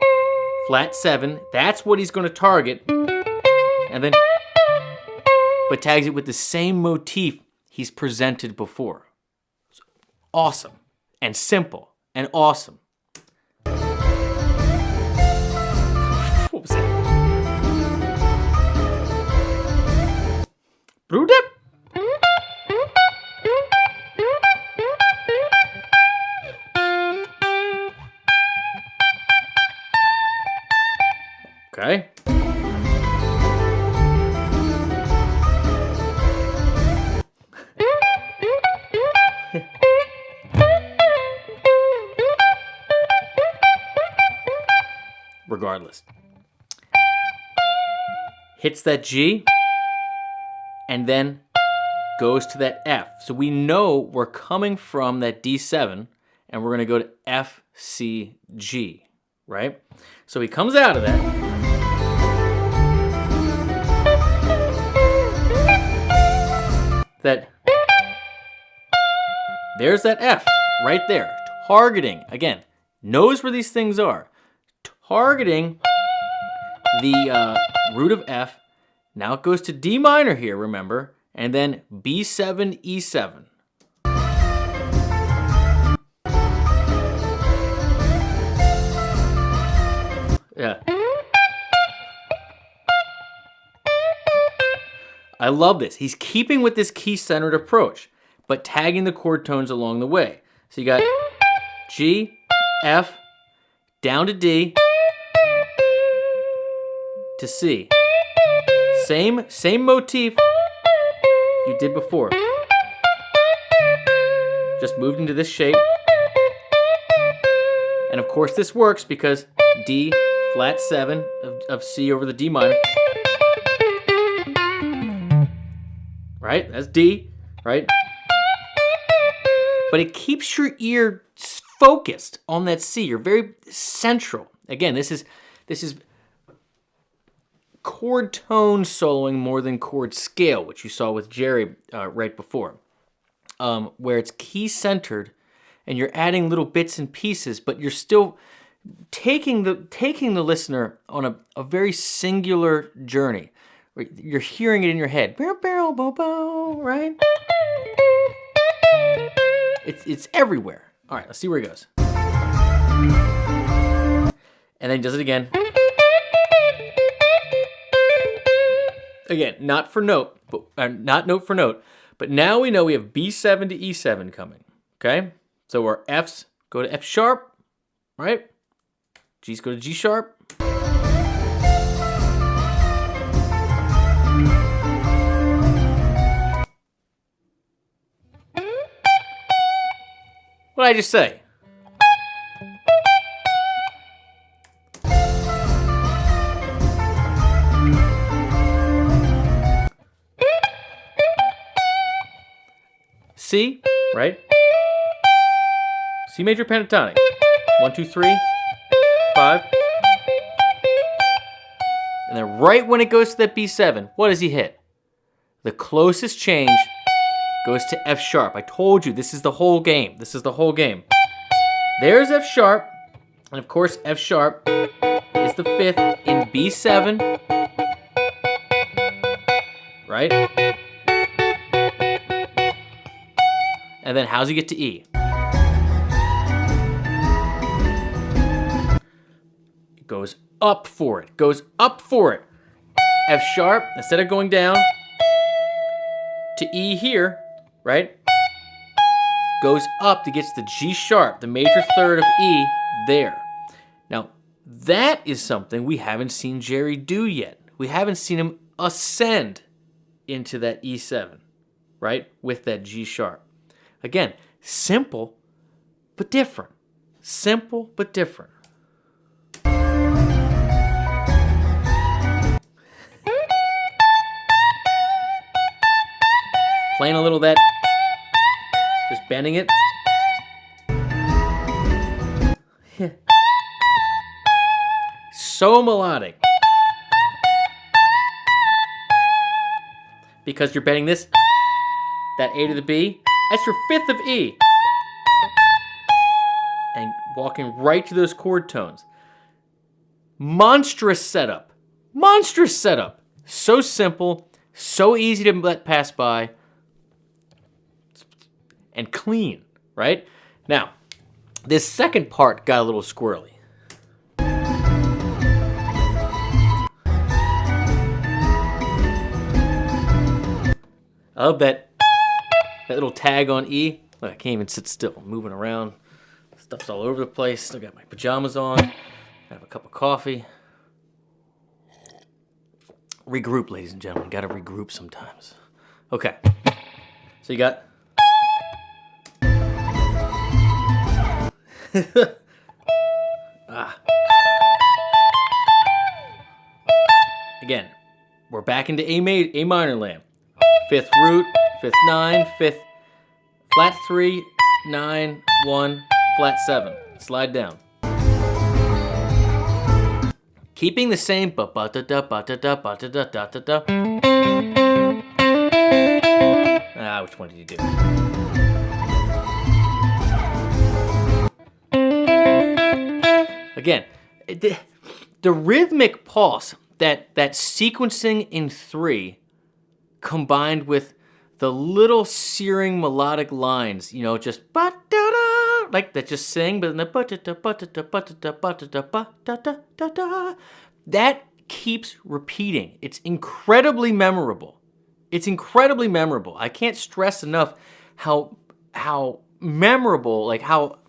flat 7. That's what he's going to target, and then, but tags it with the same motif he's presented before. It's awesome, and simple, and awesome. What was that? Brudip? Okay. Regardless. Hits that G and then goes to that F. So we know we're coming from that D7 and we're going to go to F, C, G, right? So he comes out of that. There's that F right there. Targeting, again, knows where these things are. Targeting the root of F. Now it goes to D minor here, remember, and then B7, E7. Yeah. I love this. He's keeping with this key-centered approach, but tagging the chord tones along the way. So you got G, F, down to D, to C. Same motif you did before. Just moved into this shape. And of course this works because D, flat 7 of C over the D minor. Right? That's D, right? But it keeps your ear focused on that C. You're very central. Again, this is chord tone soloing more than chord scale, which you saw with Jerry right before, where it's key centered, and you're adding little bits and pieces, but you're still taking the listener on a very singular journey. You're hearing it in your head, right? It's everywhere. All right, let's see where it goes. And then he does it again. Again, not for note, but not note for note. But now we know we have B7 to E7 coming. Okay, so our Fs go to F sharp, right? G's go to G sharp. What did I just say? C, right? C major pentatonic. 1, 2, 3, 5. And then right when it goes to that B7, what does he hit? The closest change goes to F sharp. I told you, this is the whole game. This is the whole game. There's F sharp. And of course, F sharp is the 5th in B7. Right? And then how's he get to E? It goes up for it. Goes up for it. F sharp, instead of going down to E here, right? Goes up to get to the G sharp, the major third of E there. Now, that is something we haven't seen Jerry do yet. We haven't seen him ascend into that E7, right? With that G sharp. Again, simple but different. Simple but different. Playing a little of that, just bending it. So melodic. Because you're bending this, that A to the B, that's your 5th of E. And walking right to those chord tones. Monstrous setup. Monstrous setup. So simple, so easy to let pass by. And clean, right? Now, this second part got a little squirrely. I love that little tag on E. Look, I can't even sit still. I'm moving around. Stuff's all over the place. Still got my pajamas on. I have a cup of coffee. Regroup, ladies and gentlemen. Got to regroup sometimes. Okay. So you got... Again, we're back into A minor land. 5th root, 5th 9, 5th flat 3, 9, 1, flat 7. Slide down. Keeping the same ba ba da da ba da da ba da da da da da. Which one did you do? Again, the rhythmic pulse, that sequencing in 3, combined with the little searing melodic lines, you know, just ba da da, like that, just sing, but then the ba da da ba da da ba da da ba da da ba da da da da, that keeps repeating. It's incredibly memorable. It's incredibly memorable. I can't stress enough how memorable, like how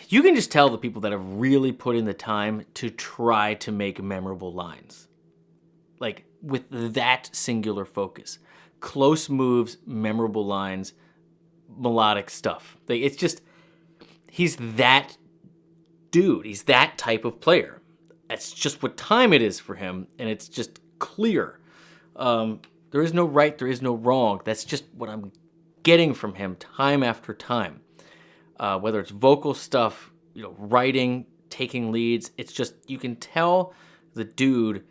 you can just tell the people that have really put in the time to try to make memorable lines. Like, with that singular focus. Close moves, memorable lines, melodic stuff. Like, it's just, he's that dude. He's that type of player. That's just what time it is for him, and it's just clear. There is no right, there is no wrong. That's just what I'm getting from him time after time. Whether it's vocal stuff, you know, writing, taking leads, it's just, you can tell the dude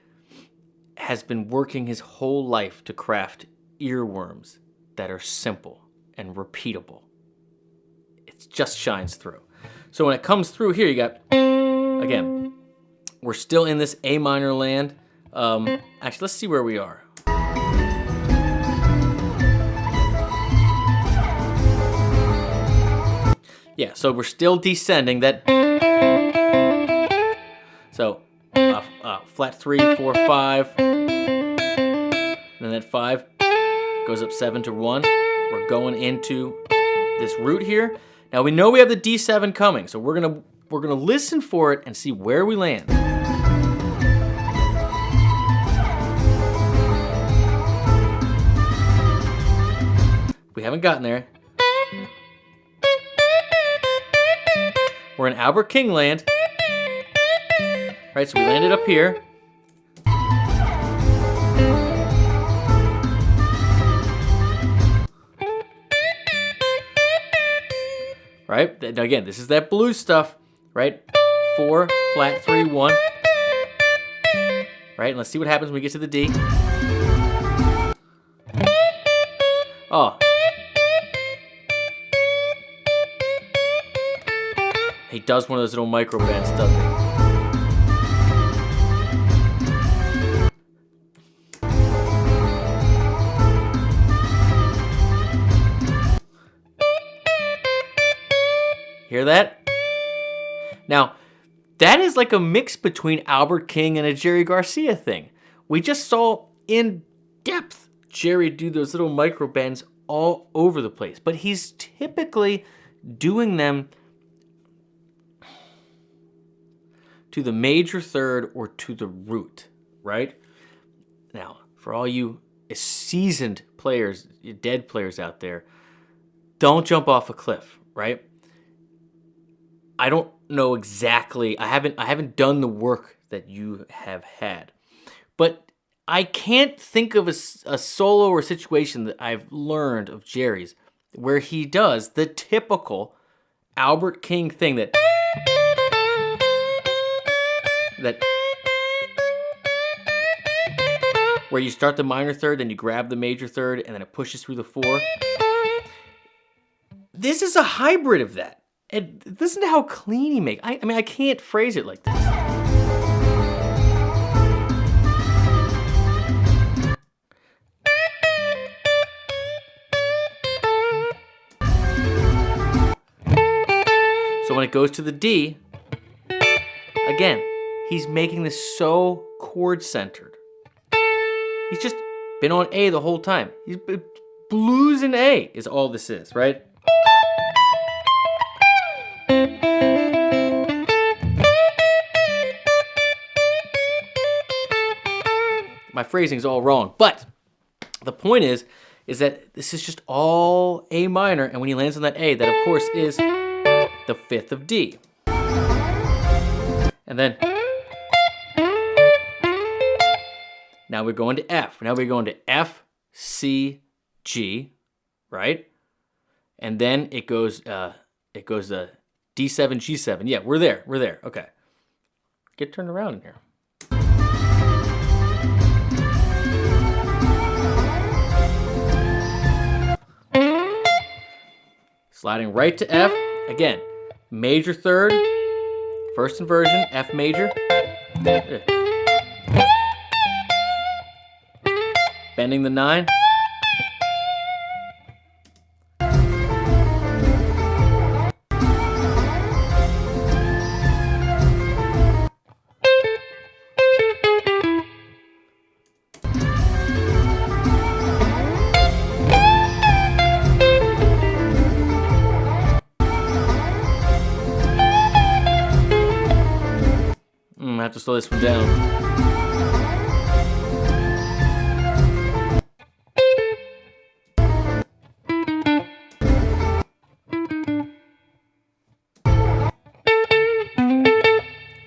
has been working his whole life to craft earworms that are simple and repeatable. It just shines through. So when it comes through here, you got, again, we're still in this A minor land. Actually, let's see where we are. Yeah, so we're still descending that. So flat 3, 4, 5, and then that 5 goes up 7 to 1. We're going into this root here. Now we know we have the D7 coming, so we're gonna listen for it and see where we land. We haven't gotten there. We're in Albert King land. Right, so we landed up here. Right, now again, this is that blues stuff, right? 4, flat 3, 1. Right, and let's see what happens when we get to the D. Oh. He does one of those little micro bends, doesn't he? Hear that? Now, that is like a mix between Albert King and a Jerry Garcia thing. We just saw in depth Jerry do those little micro bends all over the place, but he's typically doing them to the major third or to the root, right? Now, for all you seasoned players, you dead players out there, don't jump off a cliff, right? I don't know exactly, I haven't done the work that you have had, but I can't think of a solo or situation that I've learned of Jerry's where he does the typical Albert King thing that where you start the minor third, then you grab the major third, and then it pushes through the 4. This is a hybrid of that. And listen to how clean he makes. I mean, I can't phrase it like this. So when it goes to the D, again, he's making this so chord-centered. He's just been on A the whole time. He's blues in A is all this is, right? My phrasing's all wrong, but the point is that this is just all A minor, and when he lands on that A, that of course is the 5th of D. And then now we're going to F. Now we're going to F, C, G, right? and then it goes D7 G7. Yeah, we're there. Okay, get turned around in here. Sliding right to F again. Major third, first inversion, F major. Bending the 9. I have to slow this one down.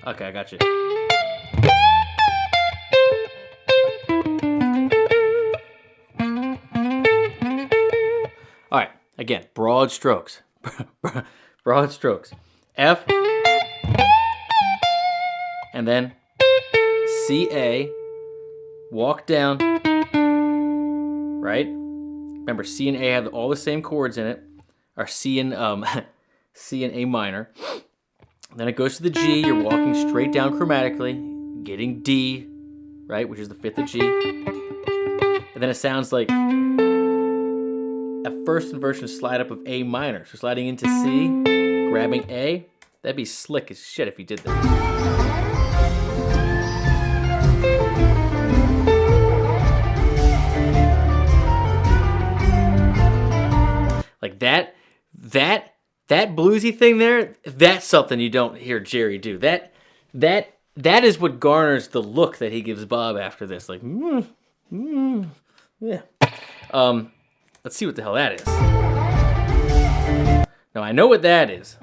Okay, I got you. All right, again, broad strokes. Broad strokes. F. And then C-A, walk down, right? Remember, C and A have all the same chords in it, or C and A minor. Then it goes to the G, you're walking straight down chromatically, getting D, right, which is the 5th of G. And then it sounds like a first inversion slide up of A minor. So sliding into C, grabbing A, that'd be slick as shit if you did that. Like that bluesy thing there, that's something you don't hear Jerry do. That is what garners the look that he gives Bob after this. Like, yeah. Let's see what the hell that is. Now I know what that is.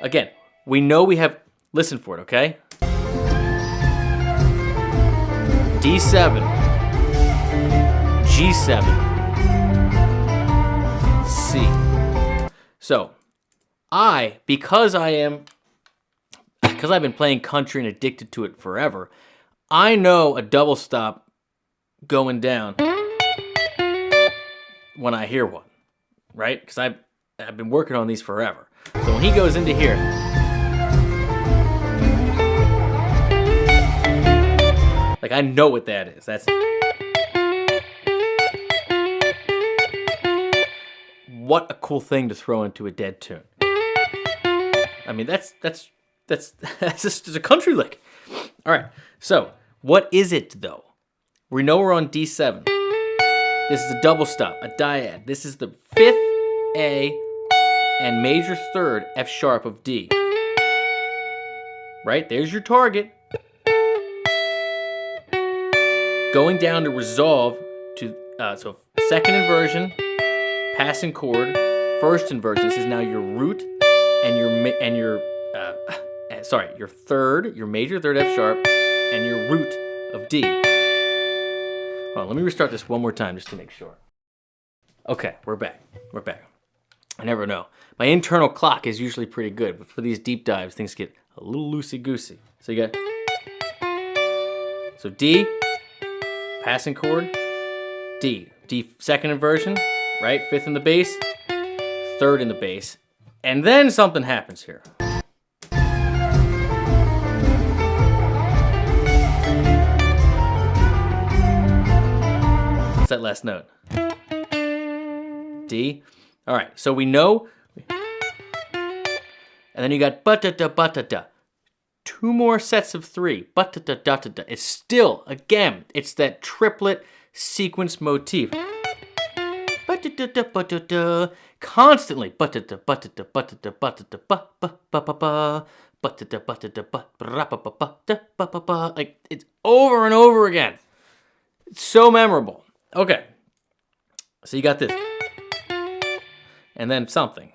Again, we know we have, listen for it, okay? D7, G7, C. So, because I've been playing country and addicted to it forever, I know a double stop going down when I hear one, right? Because I've been working on these forever. So when he goes into here, like I know what that is. That's what a cool thing to throw into a dead tune. I mean, that's just a country lick. All right. So what is it though? We know we're on D7. This is a double stop, a dyad. This is the 5th A and major 3rd F sharp of D. Right? There's your target. Going down to resolve to so second inversion, passing chord, first inversion. This is now your root and your third, your major 3rd F sharp, and your root of D. Hold on, let me restart this one more time just to make sure. Okay, we're back. I never know. My internal clock is usually pretty good, but for these deep dives, things get a little loosey-goosey. So you got, so D, passing chord, D second inversion, right? 5th in the bass, 3rd in the bass, and then something happens here. What's that last note? D. All right, so we know. And then you got ba-da-da. 2 more sets of 3. Ba-da-da-da-da. It's still, again, it's that triplet sequence motif. Ba-da-da-da-ba-da-da. Constantly. Ba-da-da-ba-da-da-ba-da-da-ba-da-da-ba-ba-ba. Ba-da-da-ba-da-da-ba-ra-ba-ba-ba-da-ba-ba-ba. Like, it's over and over again. It's so memorable. Okay. So you got this. And then something.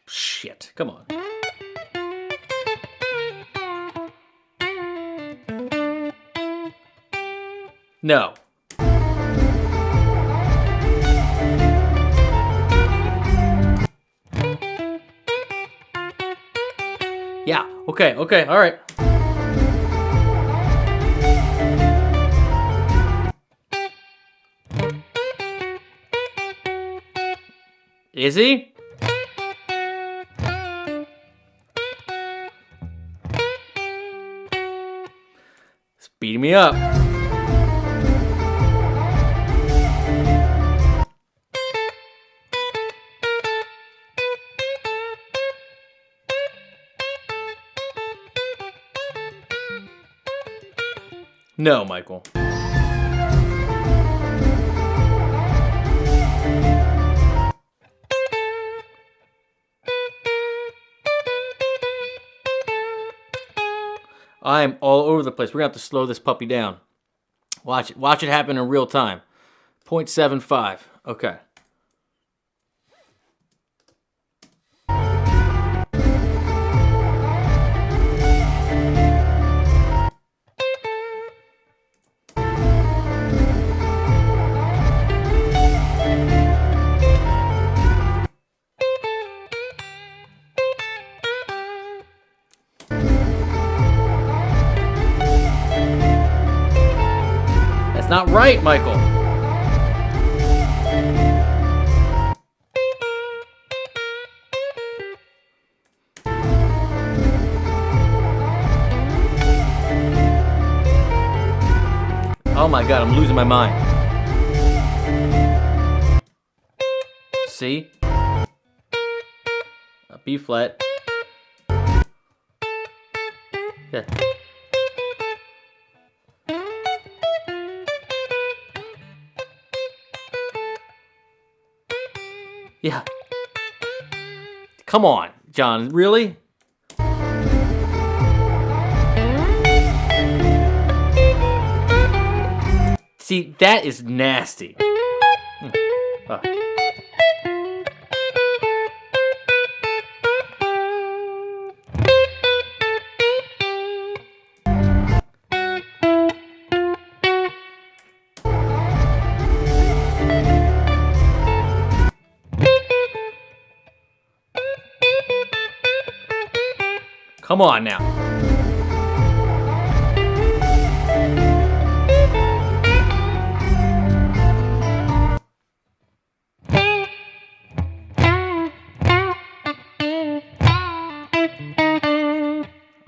Shit, come on. No. Yeah, okay, all right. Is he? It's beating me up. No, Michael. I'm all over the place. We're going to have to slow this puppy down. Watch it. Watch it happen in real time. 0.75. Okay. That's not right, Michael. Oh my god, I'm losing my mind. C. A B flat. Yeah. Yeah. Come on, John, really? See, that is nasty. Oh. Come on now.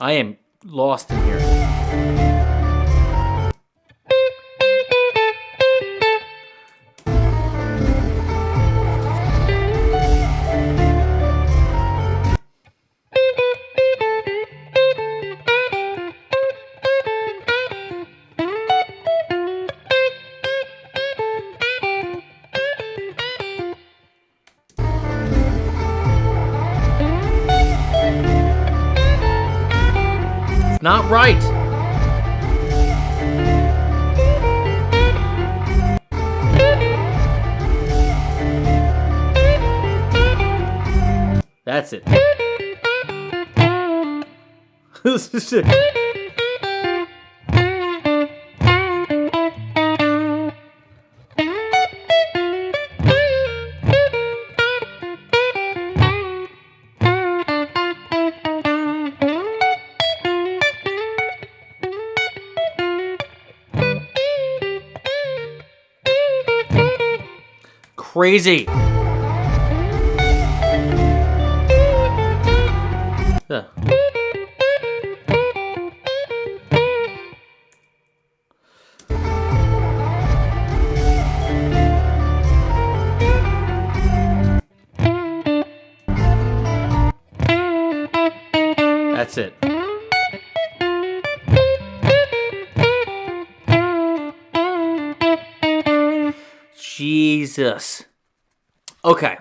I am lost in here. Not right. That's it. This is it. Crazy. Yeah. That's it. Jesus. Okay.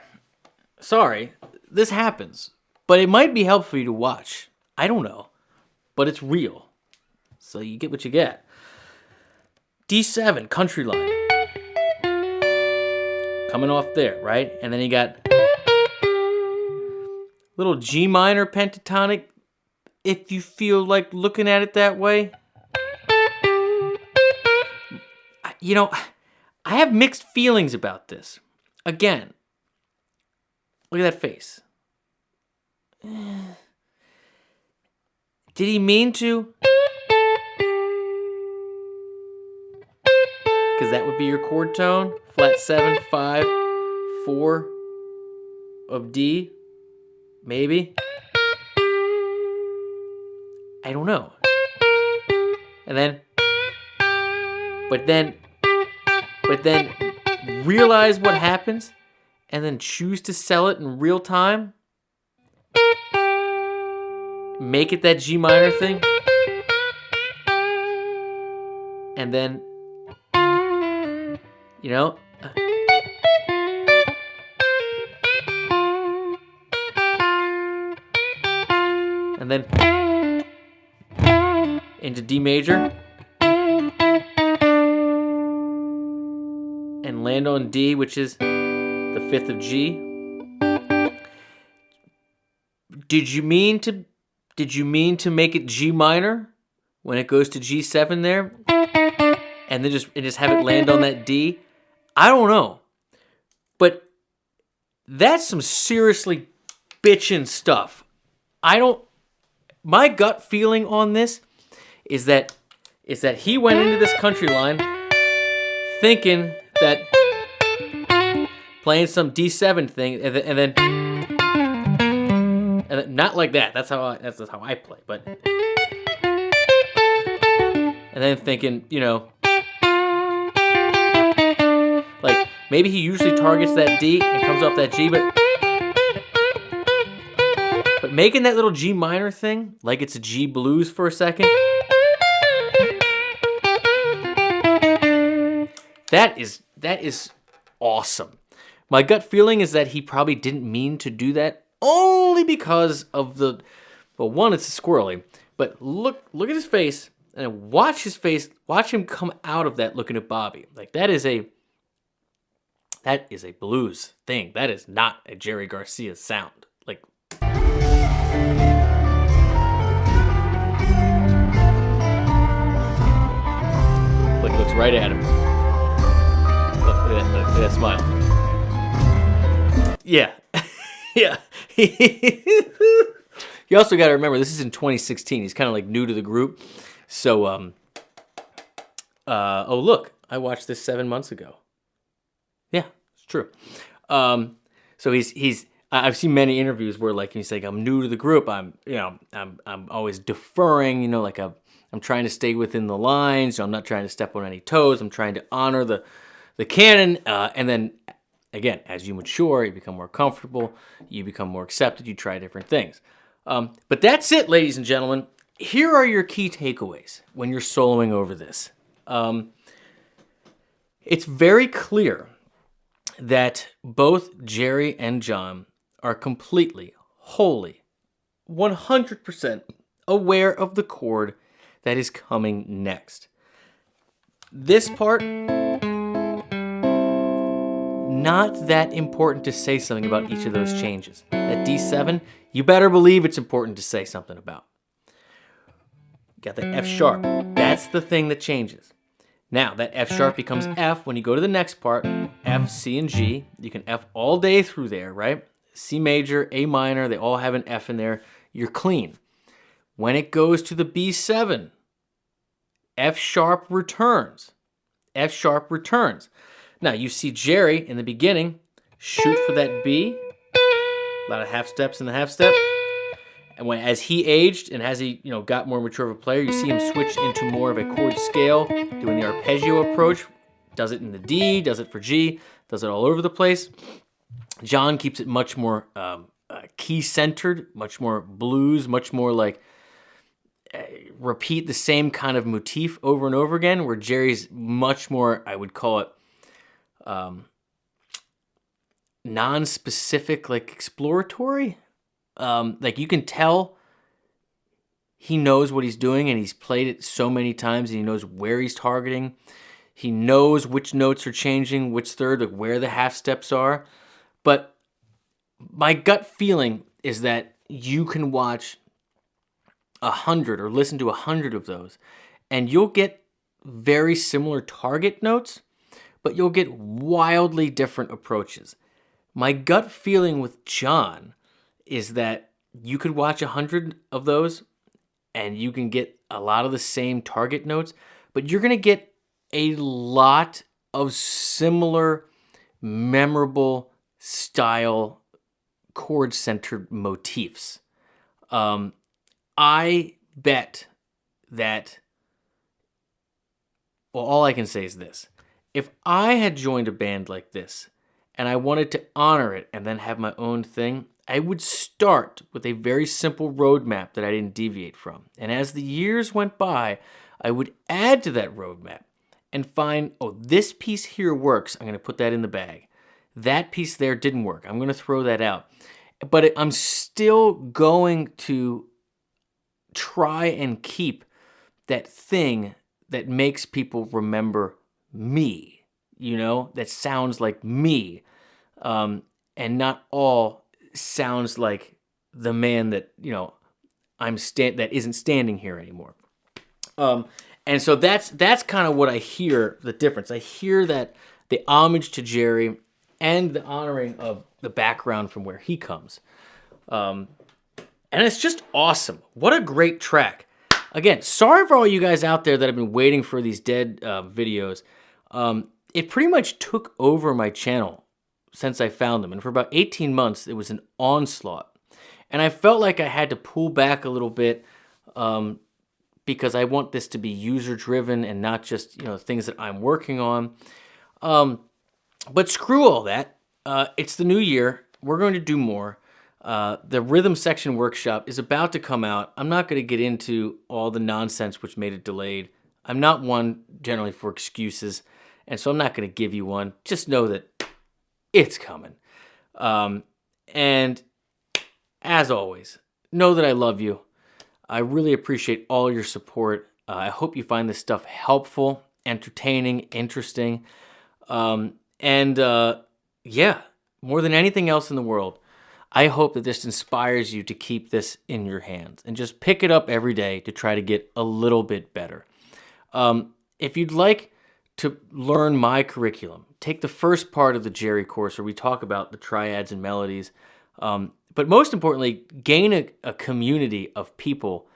Sorry. This happens. But it might be helpful for you to watch. I don't know. but it's real. So you get what you get. D7, country line. Coming off there, right? And then you got little G minor pentatonic, if you feel like looking at it that way. You know, I have mixed feelings about this. Again, look at that face. Did he mean to? Because that would be your chord tone. Flat 7, 5, 4 of D. Maybe. I don't know. And then, but then realize what happens and then choose to sell it in real time. Make it that G minor thing. And then, you know, and then into D major and land on D, which is the 5th of G. Did you mean to make it G minor when it goes to G7 there? And then just have it land on that D? I don't know. But that's some seriously bitchin' stuff. My gut feeling on this is that he went into this country line thinking that playing some D7 thing and then not like that. That's how I play. But and then thinking, you know, like maybe he usually targets that D and comes off that G, but making that little G minor thing like it's a G blues for a second, that is awesome. My gut feeling is that he probably didn't mean to do that only because of one, it's squirrely, but look at his face and watch him come out of that looking at Bobby. Like that is a blues thing. That is not a Jerry Garcia sound. Like look, he looks right at him. Look at that smile. Yeah. Yeah. You also got to remember, this is in 2016. He's kind of like new to the group. So, oh, look, I watched this 7 months ago. Yeah, it's true. So I've seen many interviews where like he's like, I'm new to the group. I'm always deferring, you know, like I'm trying to stay within the lines. So I'm not trying to step on any toes. I'm trying to honor the canon. And then again, as you mature, you become more comfortable, you become more accepted, you try different things. But that's it, ladies and gentlemen. Here are your key takeaways when you're soloing over this. It's very clear that both Jerry and John are completely, wholly, 100% aware of the chord that is coming next. This part, not that important to say something about each of those changes. That D7, you better believe it's important to say something about. Got the F sharp. That's the thing that changes. Now, that F sharp becomes F when you go to the next part, F, C, and G. You can F all day through there, right? C major, A minor, they all have an F in there. You're clean. When it goes to the B7, F sharp returns. F sharp returns. Now, you see Jerry in the beginning shoot for that B. A lot of half steps in the half step. And as he aged and as he got more mature of a player, you see him switch into more of a chord scale, doing the arpeggio approach. Does it in the D, does it for G, does it all over the place. John keeps it much more key-centered, much more blues, much more like repeat the same kind of motif over and over again, where Jerry's much more, I would call it, non-specific, like exploratory. Like you can tell he knows what he's doing, and he's played it so many times, and he knows where he's targeting. He knows which notes are changing, which third, like where the half steps are. But my gut feeling is that you can watch 100 or listen to 100 of those, and you'll get very similar target notes, but you'll get wildly different approaches. My gut feeling with John is that you could watch 100 of those and you can get a lot of the same target notes, but you're going to get a lot of similar, memorable style, chord-centered motifs. I bet that, well, all I can say is this. If I had joined a band like this and I wanted to honor it and then have my own thing, I would start with a very simple roadmap that I didn't deviate from. And as the years went by, I would add to that roadmap and find, oh, this piece here works. I'm going to put that in the bag. That piece there didn't work. I'm going to throw that out. But I'm still going to try and keep that thing that makes people remember me, that sounds like me, and not all sounds like the man that, that isn't standing here anymore. And so that's kind of what I hear, the difference. I hear that the homage to Jerry and the honoring of the background from where he comes. And it's just awesome. What a great track. Again, sorry for all you guys out there that have been waiting for these Dead videos. It pretty much took over my channel since I found them. And for about 18 months, it was an onslaught. And I felt like I had to pull back a little bit because I want this to be user-driven and not just, things that I'm working on. But screw all that. It's the new year. We're going to do more. The rhythm section workshop is about to come out. I'm not going to get into all the nonsense which made it delayed. I'm not one generally for excuses, and so I'm not going to give you one. Just know that it's coming. And as always, know that I love you. I really appreciate all your support. I hope you find this stuff helpful, entertaining, interesting. Yeah, more than anything else in the world, I hope that this inspires you to keep this in your hands and just pick it up every day to try to get a little bit better. If you'd like to learn my curriculum, take the first part of the Jerry course where we talk about the triads and melodies. But most importantly, gain a community of people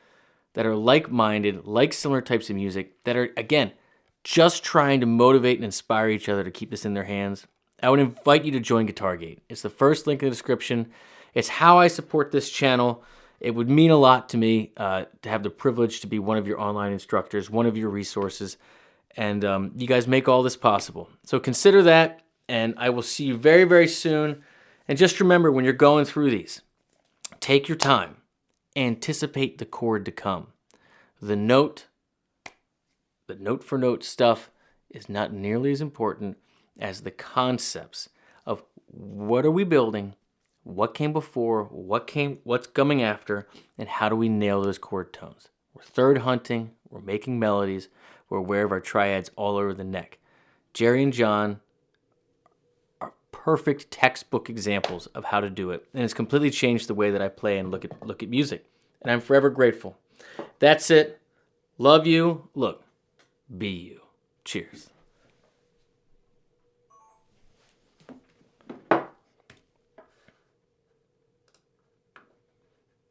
that are like-minded, like similar types of music, that are, again, just trying to motivate and inspire each other to keep this in their hands. I would invite you to join GuitarGate. It's the first link in the description. It's how I support this channel. It would mean a lot to me to have the privilege to be one of your online instructors, one of your resources, and you guys make all this possible. So consider that, and I will see you very, very soon. And just remember, when you're going through these, take your time. Anticipate the chord to come. The note for note stuff is not nearly as important as the concepts of what are we building, what came before, what's coming after, and how do we nail those chord tones. We're third hunting, we're making melodies, we're aware of our triads all over the neck. Jerry and John are perfect textbook examples of how to do it, and it's completely changed the way that I play and look at music, and I'm forever grateful. That's it. Love you. Look, be you. Cheers.